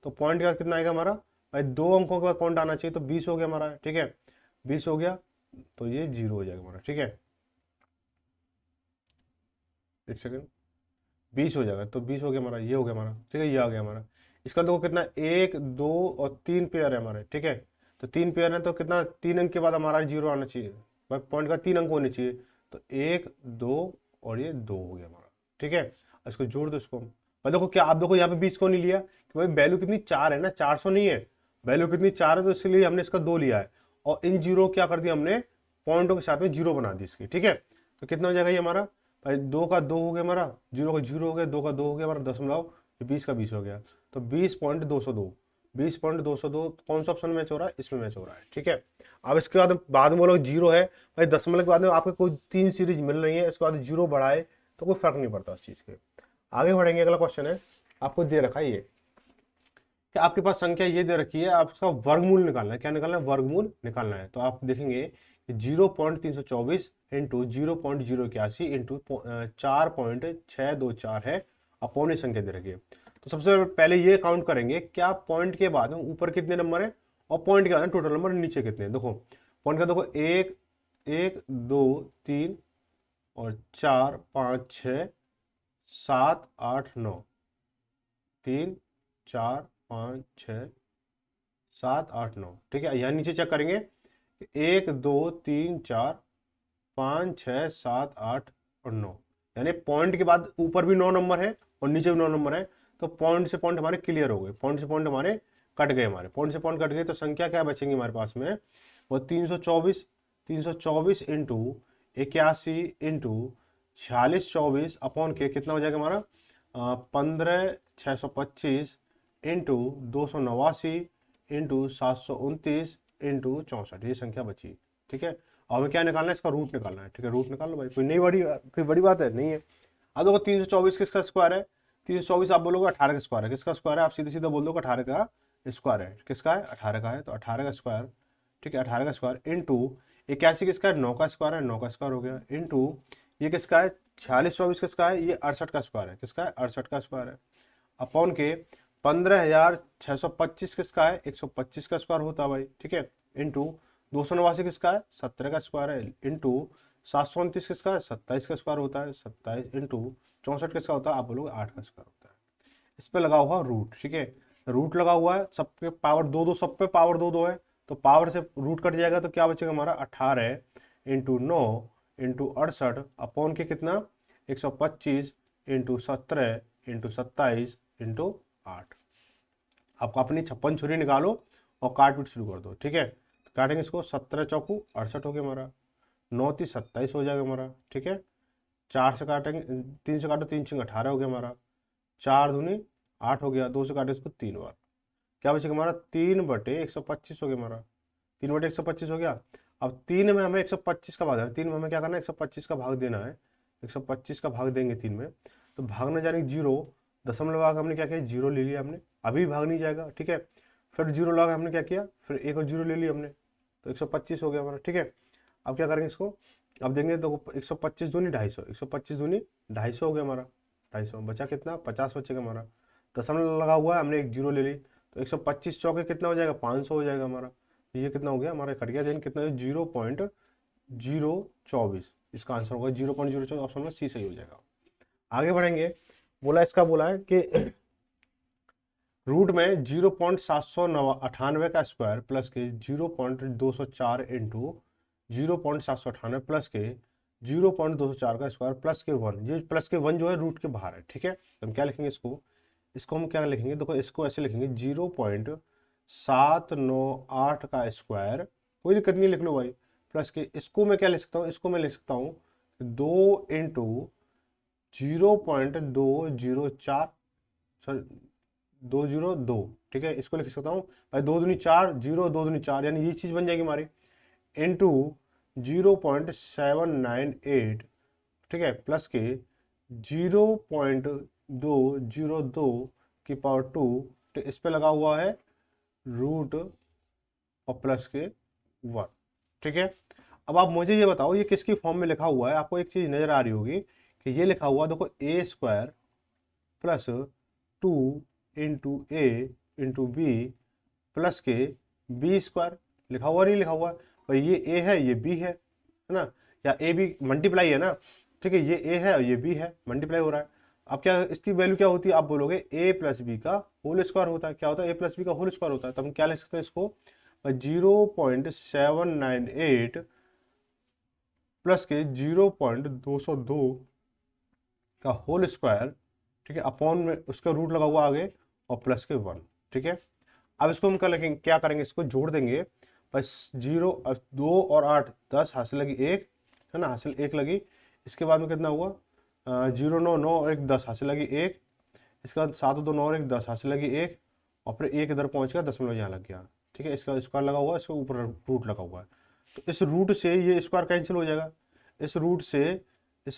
तो पॉइंट के बाद कितना आएगा हमारा भाई, 2 अंकों के बाद पॉइंट आना चाहिए, तो 20 हो गया हमारा, ठीक है, 20 हो गया, तो ये 0 हो जाएगा हमारा, ठीक है। एक सेकेंड, 20 हो जाएगा, तो 20 हो गया हमारा, ये हो गया हमारा, ठीक है, ये आ गया हमारा। इसका देखो कितना, 1 2 और 3 पेयर है हमारे, ठीक है, तो 3 पेयर है, तो कितना, 3 अंक के बाद हमारा 0 आना चाहिए भाई, पॉइंट का 3 अंक होने चाहिए, तो 1 2 और ये 2 हो गया हमारा, ठीक है। इसको जोड़ दो इसको भाई। देखो क्या, आप देखो यहाँ पे 20 को नहीं लिया कि भाई वैल्यू कितनी 4 है ना, 400 नहीं है, वैल्यू कितनी 4 है, तो इसलिए हमने इसका 2 लिया है, और इन जीरो क्या कर दिया हमने, पॉइंटों के साथ में 0 बना दी इसकी, ठीक है। तो कितना हो जाएगा ये हमारा भाई, 2 का 2 हो गया हमारा, 0 का 0 हो गया, 2 का 2 हो गया हमारा, दशमलव 20 का 20 हो गया, तो 20.202, 20.202 कौन सा ऑप्शन मैच हो रहा है, इसमें मैच हो रहा है, ठीक है। अब इसके बाद में बोलो 0 है भाई, दशमलव के बाद में आपको कोई 3 सीरीज मिल रही है, इसके बाद 0 बढ़ाए तो कोई फर्क नहीं पड़ता उस चीज के। आगे बढ़ेंगे, अगला क्वेश्चन है, आपको दे रखा है ये कि आपके पास संख्या ये दे रखी है, आप उसका वर्गमूल निकालना है, क्या निकालना है, वर्गमूल निकालना है। तो आप देखेंगे 0.324 इंटू 0.081 इंटू 4.624 है, अपॉन संख्या दे रखी है। तो सबसे पहले ये काउंट करेंगे, क्या पॉइंट के बाद में ऊपर कितने नंबर है, और पॉइंट के बाद में टोटल नंबर नीचे कितने हैं। देखो पॉइंट का देखो, 1 1 2 3 और 4 5 6 7 8 9, 3 4 5 6 7 8 9, ठीक है। यहाँ नीचे चेक करेंगे, 1 2 3 4 5 6 7 8 और 9, यानी पॉइंट के बाद ऊपर भी 9 नंबर है और नीचे भी 9 नंबर है, तो पॉइंट से पॉइंट हमारे क्लियर हो गए, पॉइंट से पॉइंट हमारे कट गए, हमारे पॉइंट से पॉइंट कट गए, तो संख्या क्या बचेंगी हमारे पास में, वो 324 इंटू 81 इंटू 4624 अपॉन के कितना हो जाएगा हमारा, 15,625 इंटू 289 इंटू 729 इंटू 64, ये संख्या बची, ठीक है। और हमें क्या निकालना है, इसका रूट निकालना है, ठीक है, रूट निकाल लो भाई, कोई बड़ी बात है नहीं है। अब देखो 324 किसका स्क्वायर है, 324 आप बोलोगे 18 का स्क्वायर है, किसका स्क्वायर है, आप सीधे सीधे बोल दोगे 18 का स्क्वायर है, किसका है, 18 का है, तो 18 का स्क्वायर, ठीक है, 18 का स्क्वायर इंटू 81 किसका है, 9 का स्क्वायर है, 9 का स्क्वायर हो गया, इंटू ये किसका है, 4624 किसका है, ये 68 का स्क्वायर है, किसका है, 68 का स्क्वायर है, अपॉन के 15,625 किसका है, 125 का स्क्वायर होता है भाई, ठीक है, इंटू 289 किसका है, 17 का स्क्वायर है, इंटू 729 किसका है, 27 का स्क्वायर होता है, 27 इंटू 64 किसका होता है, आप बोलोगे 8 का स्क्वायर होता है। इस पे लगा हुआ रूट, ठीक है, रूट लगा हुआ है, सब पे पावर 2 2, सब पे पावर 2 2 है, तो पावर से रूट कट जाएगा, तो क्या बचेगा हमारा, 18 इंटू 9 इंटू 68 अपॉन के कितना, 125 इंटू 17 इंटू 27 इंटू 8। आपको अपनी 56 छुरी निकालो और काट पीट शुरू कर दो। ठीक है, तो काटेंगे इसको, 17 चौकू 68 हो गया हमारा, 9 30 27 हो जाएगा हमारा। ठीक है, 4 से काटेंगे, 3 से काटो, 3 6 18 हो गया हमारा, 4 दूनी 8 हो गया, 2 से काटे इसको 3 बार, क्या बचेगा हमारा 3/125 हो गया हमारा, 3/125 हो गया। अब 3 में हमें 125 का भाग देना है, 3 में हमें क्या करना है 125 का भाग देना है, 125 का भाग देंगे 3 में, तो भागने जाने जीरो, दशमलव लगा के हमने क्या किया, जीरो ले लिया हमने, अभी भाग नहीं जाएगा। ठीक है, फिर जीरो लगा हमने क्या किया, फिर एक और जीरो ले लिया हमने, तो 125 हो गया हमारा। ठीक है, अब क्या करेंगे इसको, अब देंगे तो 125 दूनी 250, 125 दूनी 250 हो गया हमारा, 250 बचा कितना 50 बचेगा हमारा, दशमलव लगा हुआ है, हमने एक जीरो ले ली, तो 125 चौके कितना हो जाएगा 500 हो जाएगा हमारा, ये कितना हो गया हमारा कट गया, देन कितना 0.024, इसका आंसर होगा 0.024, ऑप्शन में सी सही हो जाएगा। आगे बढ़ेंगे, बोला इसका बोला है कि रूट में 0.798 का स्क्वायर प्लस के 0.204 इंटू 0.798 प्लस के 0.204 का स्क्वायर प्लस के 1, ये प्लस के 1 जो है रूट के बाहर है। ठीक है, तो हम क्या लिखेंगे इसको हम क्या लिखेंगे, देखो इसको ऐसे लिखेंगे 0.798 का स्क्वायर, कोई दिक्कत नहीं लिख लो भाई, प्लस के इसको मैं क्या लिख सकता हूँ, इसको मैं लिख सकता हूँ 2 इंटू 0.204, सॉरी 202। ठीक है, इसको लिख सकता हूँ भाई 2 दूनी 4, 0 2 दूनी 4, यानी ये चीज बन जाएगी हमारी, इंटू 0.798, ठीक है, प्लस के 0.202 की पावर 2, तो इस पे लगा हुआ है रूट और प्लस के 1। ठीक है, अब आप मुझे ये बताओ ये किसकी फॉर्म में लिखा हुआ है, आपको एक चीज नजर आ रही होगी कि ये लिखा हुआ देखो ए स्क्वायर प्लस 2 इंटू ए इंटू बी प्लस के बी स्क्वायर, लिखा हुआ नहीं लिखा हुआ भाई, ये ए है ये बी है ना, या ए बी मल्टीप्लाई है ना। ठीक है, ये ए है और ये बी है, मल्टीप्लाई हो रहा है। अब क्या इसकी वैल्यू क्या होती है, आप बोलोगे ए प्लस बी का होल स्क्वायर होता है, क्या होता है ए प्लस बी का होल स्क्वायर होता है, तो हम क्या लिख सकते हैं इसको 0.798 प्लस के 0.202 का होल स्क्वायर, ठीक है, अपॉन में उसका रूट लगा हुआ आगे और प्लस के 1। ठीक है, अब इसको हम क्या करेंगे इसको जोड़ देंगे, बस 0 2 और 8 10 हासिल लगी 1 है ना, हासिल 1 लगी, इसके बाद में कितना हुआ 0 9 9 और 1 10 हासिल लगी 1, इसके बाद 7 2 9 और 1 10 हासिल लगी 1, और फिर 1 इधर पहुंच गया, दशमलव यहाँ लग गया। ठीक है, इसका स्क्वायर लगा हुआ है, इसके ऊपर रूट लगा हुआ है, तो इस रूट से ये स्क्वायर कैंसिल हो जाएगा, इस रूट से ये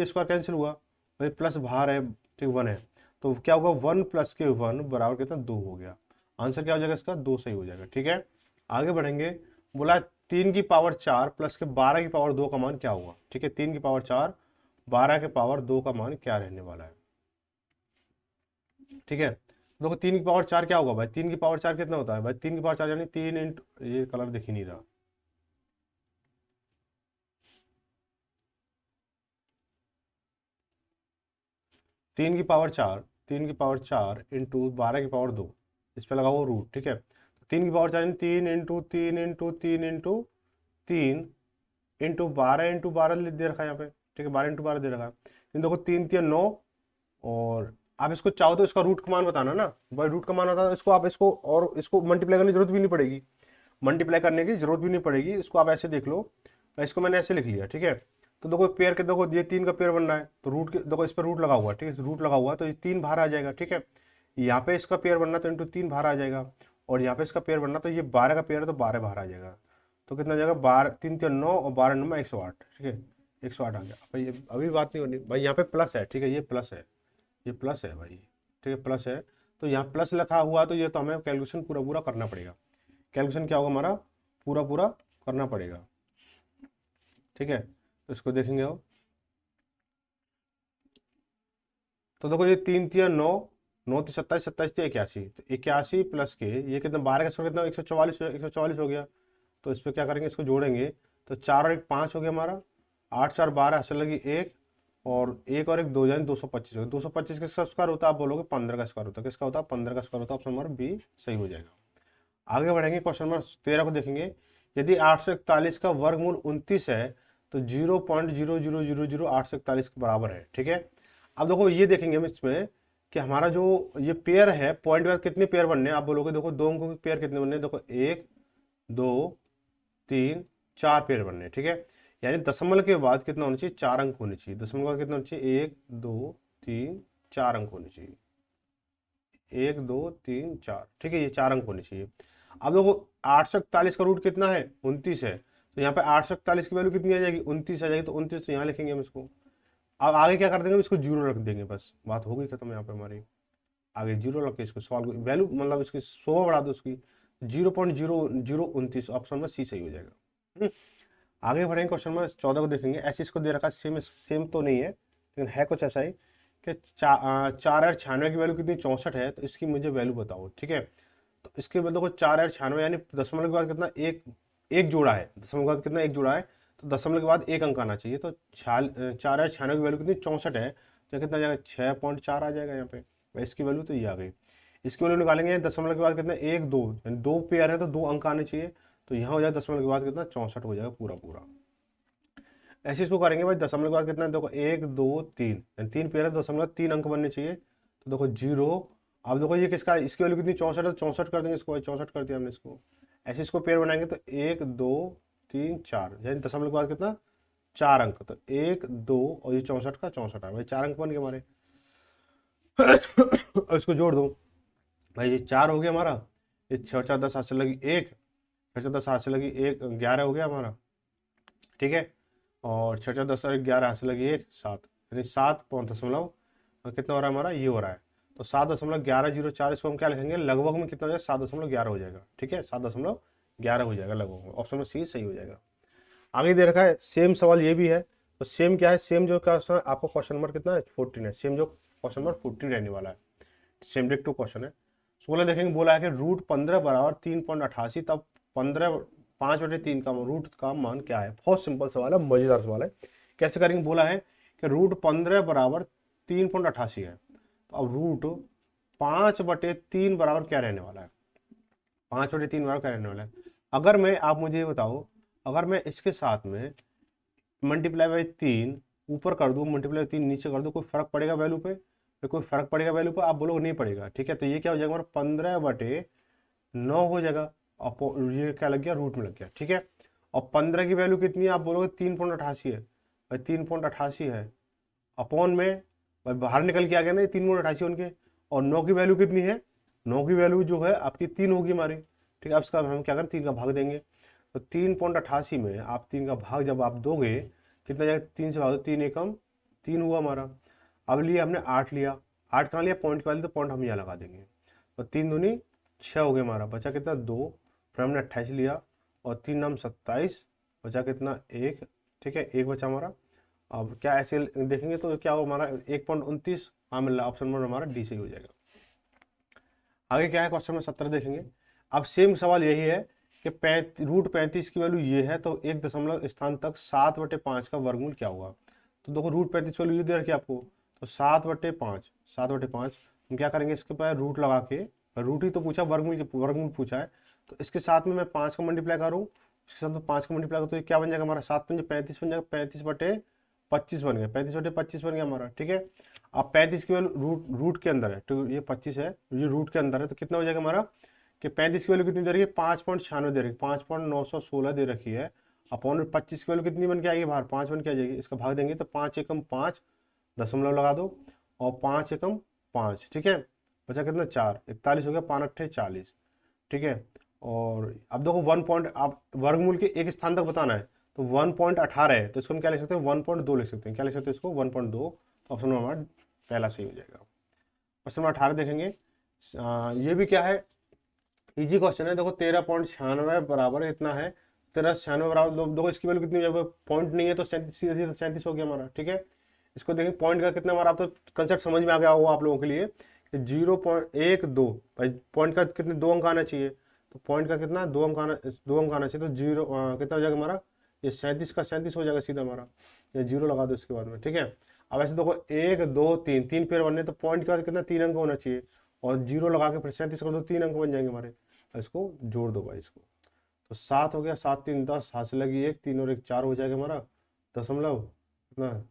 स्क्वायर कैंसिल हुआ भाई, प्लस बाहर है, ठीक 1 है, तो क्या होगा 1 प्लस के 1 बराबर कितना 2 हो गया, आंसर क्या हो जाएगा इसका 2 सही हो जाएगा। ठीक है, आगे बढ़ेंगे, बोला 3 की पावर 4 प्लस के 12 की पावर 2 का मान क्या होगा। ठीक है, 3 की पावर 4 12 के पावर 2 का मान क्या रहने वाला है। ठीक है, देखो 3 की पावर 4 क्या होगा भाई, 3 की पावर 4 कितना होता है भाई, 3 की पावर 4 यानी 3 इंटू, ये कलर दिख ही नहीं रहा, 3 की पावर 4, 3 की पावर 4 इंटू 12 की पावर 2, इस पे लगा हुआ रूट। ठीक है, 3 की पावर 4 यानी 3 into 3 into 3 into 3 into 12 into 12 दे रखा है यहाँ पे। ठीक है, 12 इंटू 12 दे रखा है, लेकिन देखो 3 3 9, और आप इसको चाहो तो इसका रूट का मान बताना ना भाई, रूट का मान बताना, इसको आप इसको और इसको मल्टीप्लाई करने की जरूरत भी नहीं पड़ेगी, मल्टीप्लाई करने की जरूरत भी नहीं पड़ेगी, इसको आप ऐसे देख लो, इसको मैंने ऐसे लिख लिया। ठीक है, तो देखो पेयर के, देखो ये 3 का पेयर बन रहा है, तो रूट के देखो इस पर रूट लगा हुआ है, ठीक है, रूट लगा हुआ है तो ये 3 बाहर आ जाएगा। ठीक है, यहाँ पे इसका पेयर बनना तो इंटू 3 बाहर आ जाएगा, और यहाँ पे इसका पेयर बनना तो ये 12 का पेयर है तो 12 बाहर आ जाएगा, तो कितना जाएगा 12 3 3 9 और 12 9 108। ठीक है, 108 आ गया भाई, ये अभी बात नहीं होनी भाई, यहाँ पे प्लस है। ठीक है, ये प्लस है, ये प्लस है भाई, ठीक है प्लस है, तो यहाँ प्लस लिखा हुआ तो ये तो हमें कैलकुलेशन पूरा पूरा करना पड़ेगा, कैलकुलेशन क्या होगा हमारा पूरा पूरा करना पड़ेगा। ठीक है, तो इसको देखेंगे अब, तो देखो ये 3 3 9 9 3 27 27 3 81, तो 81 प्लस के ये कितना 12 का स्क्वायर कितना 144 हो गया, तो इस पर क्या करेंगे इसको जोड़ेंगे, तो 4 और 1 5 हो गया हमारा, 8 4 12 हासिल लगी 1, और 1 और 1 2 जाए 225 हो गया, 225 किसका स्क्वायर होता है, आप बोलोगे 15 का स्क्वायर होता है, किसका होता है 15 का स्क्वायर होता है, ऑप्शन नंबर बी सही हो जाएगा। आगे बढ़ेंगे, क्वेश्चन नंबर 13 को देखेंगे, यदि 841 का वर्गमूल 29 है तो 0.0000841 के बराबर है। ठीक है, अब देखो ये देखेंगे हम इसमें कि हमारा जो ये पेयर है पॉइंट के बाद कितने पेयर बनने हैं, आप बोलोगे देखो दो अंकों के पेयर कितने बनने हैं, देखो 1 2 3 4 पेयर बनने हैं, ठीक है। यानी दशमलव के बाद कितना होना चाहिए, 4 अंक होने चाहिए। दशमलव के बाद कितना होना चाहिए, 1 2 3 4 अंक होने चाहिए, 1 2 3 4, ठीक है, ये 4 अंक होने चाहिए। अब देखो 841 का रूट कितना है, 29 है, तो यहाँ पे 841 की वैल्यू कितनी आ जाएगी, 29 आ जाएगी, तो 29 तो यहाँ लिखेंगे हम इसको। अब आगे क्या कर देंगे, इसको जीरो रख देंगे, बस बात हो गई खत्म यहाँ पे हमारी। आगे जीरो रख के इसको सॉल्व वैल्यू मतलब इसकी 100 बढ़ा दो उसकी, 0.0029, ऑप्शन में सी सही हो जाएगा। आगे बढ़ेंगे, क्वेश्चन नंबर 14 को देखेंगे। ऐसे इसको दे रखा है, सेम सेम तो नहीं है लेकिन है कुछ ऐसा ही कि 4,96 की वैल्यू कितनी, 64 है, तो इसकी मुझे वैल्यू बताओ, ठीक है। तो इसके बाद देखो 4,96 यानी दशमलव के बाद कितना, एक एक जोड़ा है, दशमलव के बाद कितना, एक जोड़ा है, तो दशमलव के बाद एक अंक आना चाहिए। तो 4,96 की वैल्यू कितनी, 64 है, तो कितना आ जाएगा, 6.4 आ जाएगा यहाँ पे। इसकी वैल्यू तो ये आ गई। इसकी वैल्यू निकालेंगे, दशमलव के बाद कितना, 1 2, यानी 2 पेयर है तो 2 अंक आने चाहिए, तो यहाँ हो जाएगा दशमलव के बाद कितना, 64 हो जाएगा पूरा पूरा। ऐसे इसको करेंगे भाई, दशमलव के बाद कितना, देखो 1 2 3, यानी 3 पेयर है, दशमलव 3 अंक बनने चाहिए, तो देखो 0। अब देखो ये किसका, इसकी वैल्यू कितनी, 64 है, तो 64 कर देंगे इसको, 64 कर दिया हमने इसको। ऐसे इसको पेयर बनाएंगे तो 1 2 3 4, यानी दशमलव के बाद कितना, 4 अंक, तो 1 2 और ये 64 का 64 है भाई, 4 अंक बन गए हमारे। और इसको जोड़ दो भाई, ये 4 हो गया हमारा, ये 6 4 10 हाथ से लगी 1, 6 4 10 हाथ से लगी 1, 11 हो गया हमारा, ठीक है। और 6 4 10 और 11 हाथ से लगी 1 7, यानी 7 दशमलव कितना हो रहा है हमारा, ये हो रहा है। तो 7.1104, इसको हम क्या लिखेंगे, लगभग में कितना हो जाएगा, 7.11 हो जाएगा, ठीक है, 7.11 हो जाएगा लगभग में, ऑप्शन में सी सही हो जाएगा। आगे दे रखा है सेम सवाल ये भी है, तो सेम क्या है, सेम जो क्वेश्चन है आपको, क्वेश्चन नंबर कितना है, 14 है, सेम जो क्वेश्चन नंबर 14 रहने वाला है, सेम डिक्टो क्वेश्चन है। 16 देखेंगे, बोला है कि रूट 15 बराबर 3.88, तब 15 5/3 का रूट का मान क्या है। बहुत सिंपल सवाल है, मजेदार सवाल है। कैसे करेंगे, बोला है कि रूट 15 बराबर 3.88 है, तो अब रूट 5/3 बराबर क्या रहने वाला है, 5/3 बराबर क्या रहने वाला है। अगर मैं, आप मुझे ये बताओ, अगर मैं इसके साथ में मल्टीप्लाई बाई 3 ऊपर कर दूं, मल्टीप्लाई 3 नीचे कर दूं, कोई फर्क पड़ेगा वैल्यू पे, कोई फर्क पड़ेगा वैल्यू पे, आप बोलोगे नहीं पड़ेगा, ठीक है। तो ये क्या हो जाएगा हमारा, 15/9 हो जाएगा, और ये क्या लग गया, रूट में लग गया, ठीक है। और 15 की वैल्यू कितनी है, आप बोलोगे 3.88 है, भाई 3.88 है, अपॉन में भाई बाहर निकल के आ गया ना, 3.88 उनके। और 9 की वैल्यू कितनी है, 9 की वैल्यू जो है आपकी 3 होगी हमारी, ठीक है। अब इसका हम क्या करें, 3 का भाग देंगे, तो 3.88 में आप 3 का भाग जब आप दोगे, कितना जाएगा, 3 से भाग दो, 3 एकम 3 हुआ हमारा। अब लिया हमने 8 लिया, 8 कहाँ लिया, पॉइंट के वाले, तो पॉइंट हम यहाँ लगा देंगे, तो 3 दूनी 6 हो गया हमारा, बचा कितना 2, फिर हमने 28 लिया, और 3 नाम 27, बचा कितना 1, ठीक है, 1 बचा हमारा। अब क्या ऐसे देखेंगे तो क्या हो हमारा, 1.29, हाँ मिल रहा, ऑप्शन नंबर हमारा डी सही हो जाएगा। आगे क्या है, क्वेश्चन में 17 देखेंगे। अब सेम सवाल यही है कि रूट 35 की वैल्यू ये है, तो एक दशमलव स्थान तक 7/5 का वर्गमूल क्या होगा। तो देखो रूट 35 वैल्यू ये दे रखी है आपको, तो 7/5, 7/5 हम क्या करेंगे, इसके पास रूट लगा के, रूट ही तो पूछा, वर्गमूल पूछा है, तो इसके साथ में मैं 5 का मल्टीप्लाई करूँ, इसके साथ में 5 का मल्टीप्लाई करूँ, तो ये क्या बन जाएगा हमारा, 7×5 बन जाएगा, 35/25 बन गया, 35/25 बन गया हमारा, ठीक है। अब 35 की वैल्यू रूट के अंदर है, तो ये 25 है, ये रूट के अंदर है, तो कितना हो जाएगा हमारा, कि 35 की वैल्यू कितनी दे रही है, 5.96 दे रही है, 5.916 दे रखी है, अपॉन 25 की वैल्यू कितनी बन के आएगी बाहर, 5 बन के आ जाएगी। इसका भाग देंगे तो 5 एकम 5, दशमलव लगा दो, और 5 एकम 5, ठीक है, बचा कितना 4, 41 हो गया, 5 8 40, ठीक है। और अब देखो 1 पॉइंट, आप वर्गमूल के एक स्थान तक बताना है, तो 1.18 है, तो इसको हम क्या लिख सकते हैं, 1.2 लिख सकते हैं, क्या लिख सकते हैं इसको, 1.2, तो ऑप्शन नंबर हमारा पहला सही हो जाएगा। क्वेश्चन नंबर 18 देखेंगे, ये भी क्या है, इजी क्वेश्चन है। देखो 13.96 बराबर इतना है, 13.96 बराबर, देखो इसकी वैल्यू कितनी है, पॉइंट नहीं है तो 37 हो गया हमारा, ठीक है। इसको देखेंगे पॉइंट का कितना हमारा, आप तो कंसेप्ट समझ में आ गया होगा आप लोगों के लिए, 0.12 भाई, पॉइंट का कितने 2 अंक आना चाहिए, तो पॉइंट का कितना 2 अंक आना चाहिए, तो जीरो कितना हो जाएगा हमारा, ये 37 का 37 हो जाएगा सीधा हमारा, ये 0 लगा दो इसके बाद में, ठीक है। अब ऐसे देखो 1 2 3, 3 पेयर बनने, तो पॉइंट के बाद कितना 3 अंक होना चाहिए, और 0 लगा के फिर 37 कर दो, 3 अंक बन जाएंगे हमारे, इसको जोड़ दो भाई इसको, तो 7 हो गया, 7 3 10, हाथ से लगी 1, 3 और 1 4 हो जाएगा हमारा, दशमलव कितना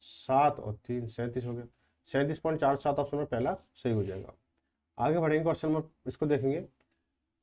7 और 3 37 हो गया। 37.47 ऑप्शन नंबर पहला सही हो जाएगा। आगे बढ़ेंगे क्वेश्चन नंबर इसको देखेंगे।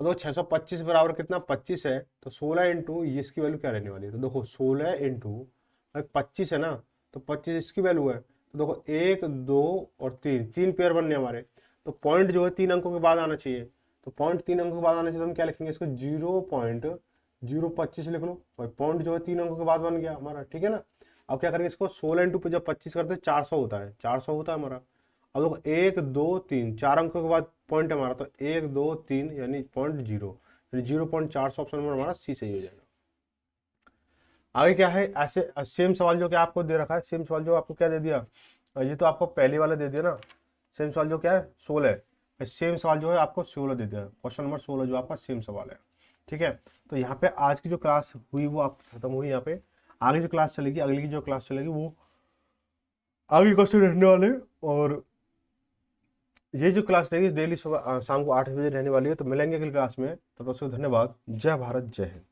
तो 625 बराबर कितना 25 है, तो 16 इंटू इसकी वैल्यू क्या रहने वाली है, तो देखो 16 इंटू 25 है ना, तो 25 इसकी वैल्यू है, तो देखो 1 2 और 3, 3 पेयर बनने हमारे, तो पॉइंट जो है 3 अंकों के बाद आना चाहिए, तो पॉइंट 3 अंकों के बाद आना चाहिए, तो हम क्या लिखेंगे इसको 0.025 लिख लो भाई, पॉइंट जो है 3 अंकों के बाद बन गया हमारा, ठीक है ना। अब क्या करेंगे इसको 16 इंटू जब 25 करते हैं 400 होता है, 400 होता है हमारा। अब देखो 1 2 3 4 अंकों के बाद पॉइंट हमारा, तो 1 2 3 यानी 0.0 यानी 0.400 ऑप्शन नंबर हमारा सी सही हो जाएगा। आगे क्या है, ऐसे सेम सवाल जो क्या आपको दे रखा है, सेम सवाल जो आपको क्या दे दिया, ये तो आपको पहले वाला दे दिया ना, सेम सवाल जो क्या है 16 है, सेम सवाल जो है आपको 16 दे दिया, क्वेश्चन नंबर 16 जो आपका सेम सवाल है, ठीक है। तो यहाँ पे आज की जो क्लास हुई वो आप खत्म हुई। यहाँ पे आगे जो क्लास चलेगी, अगली की जो क्लास चलेगी वो आगे क्वेश्चन रहने वाले, और ये जो क्लास रहेगी डेली सुबह शाम को 8 बजे रहने वाली है। तो मिलेंगे अगली क्लास में, तब तक धन्यवाद। जय भारत, जय हिंद।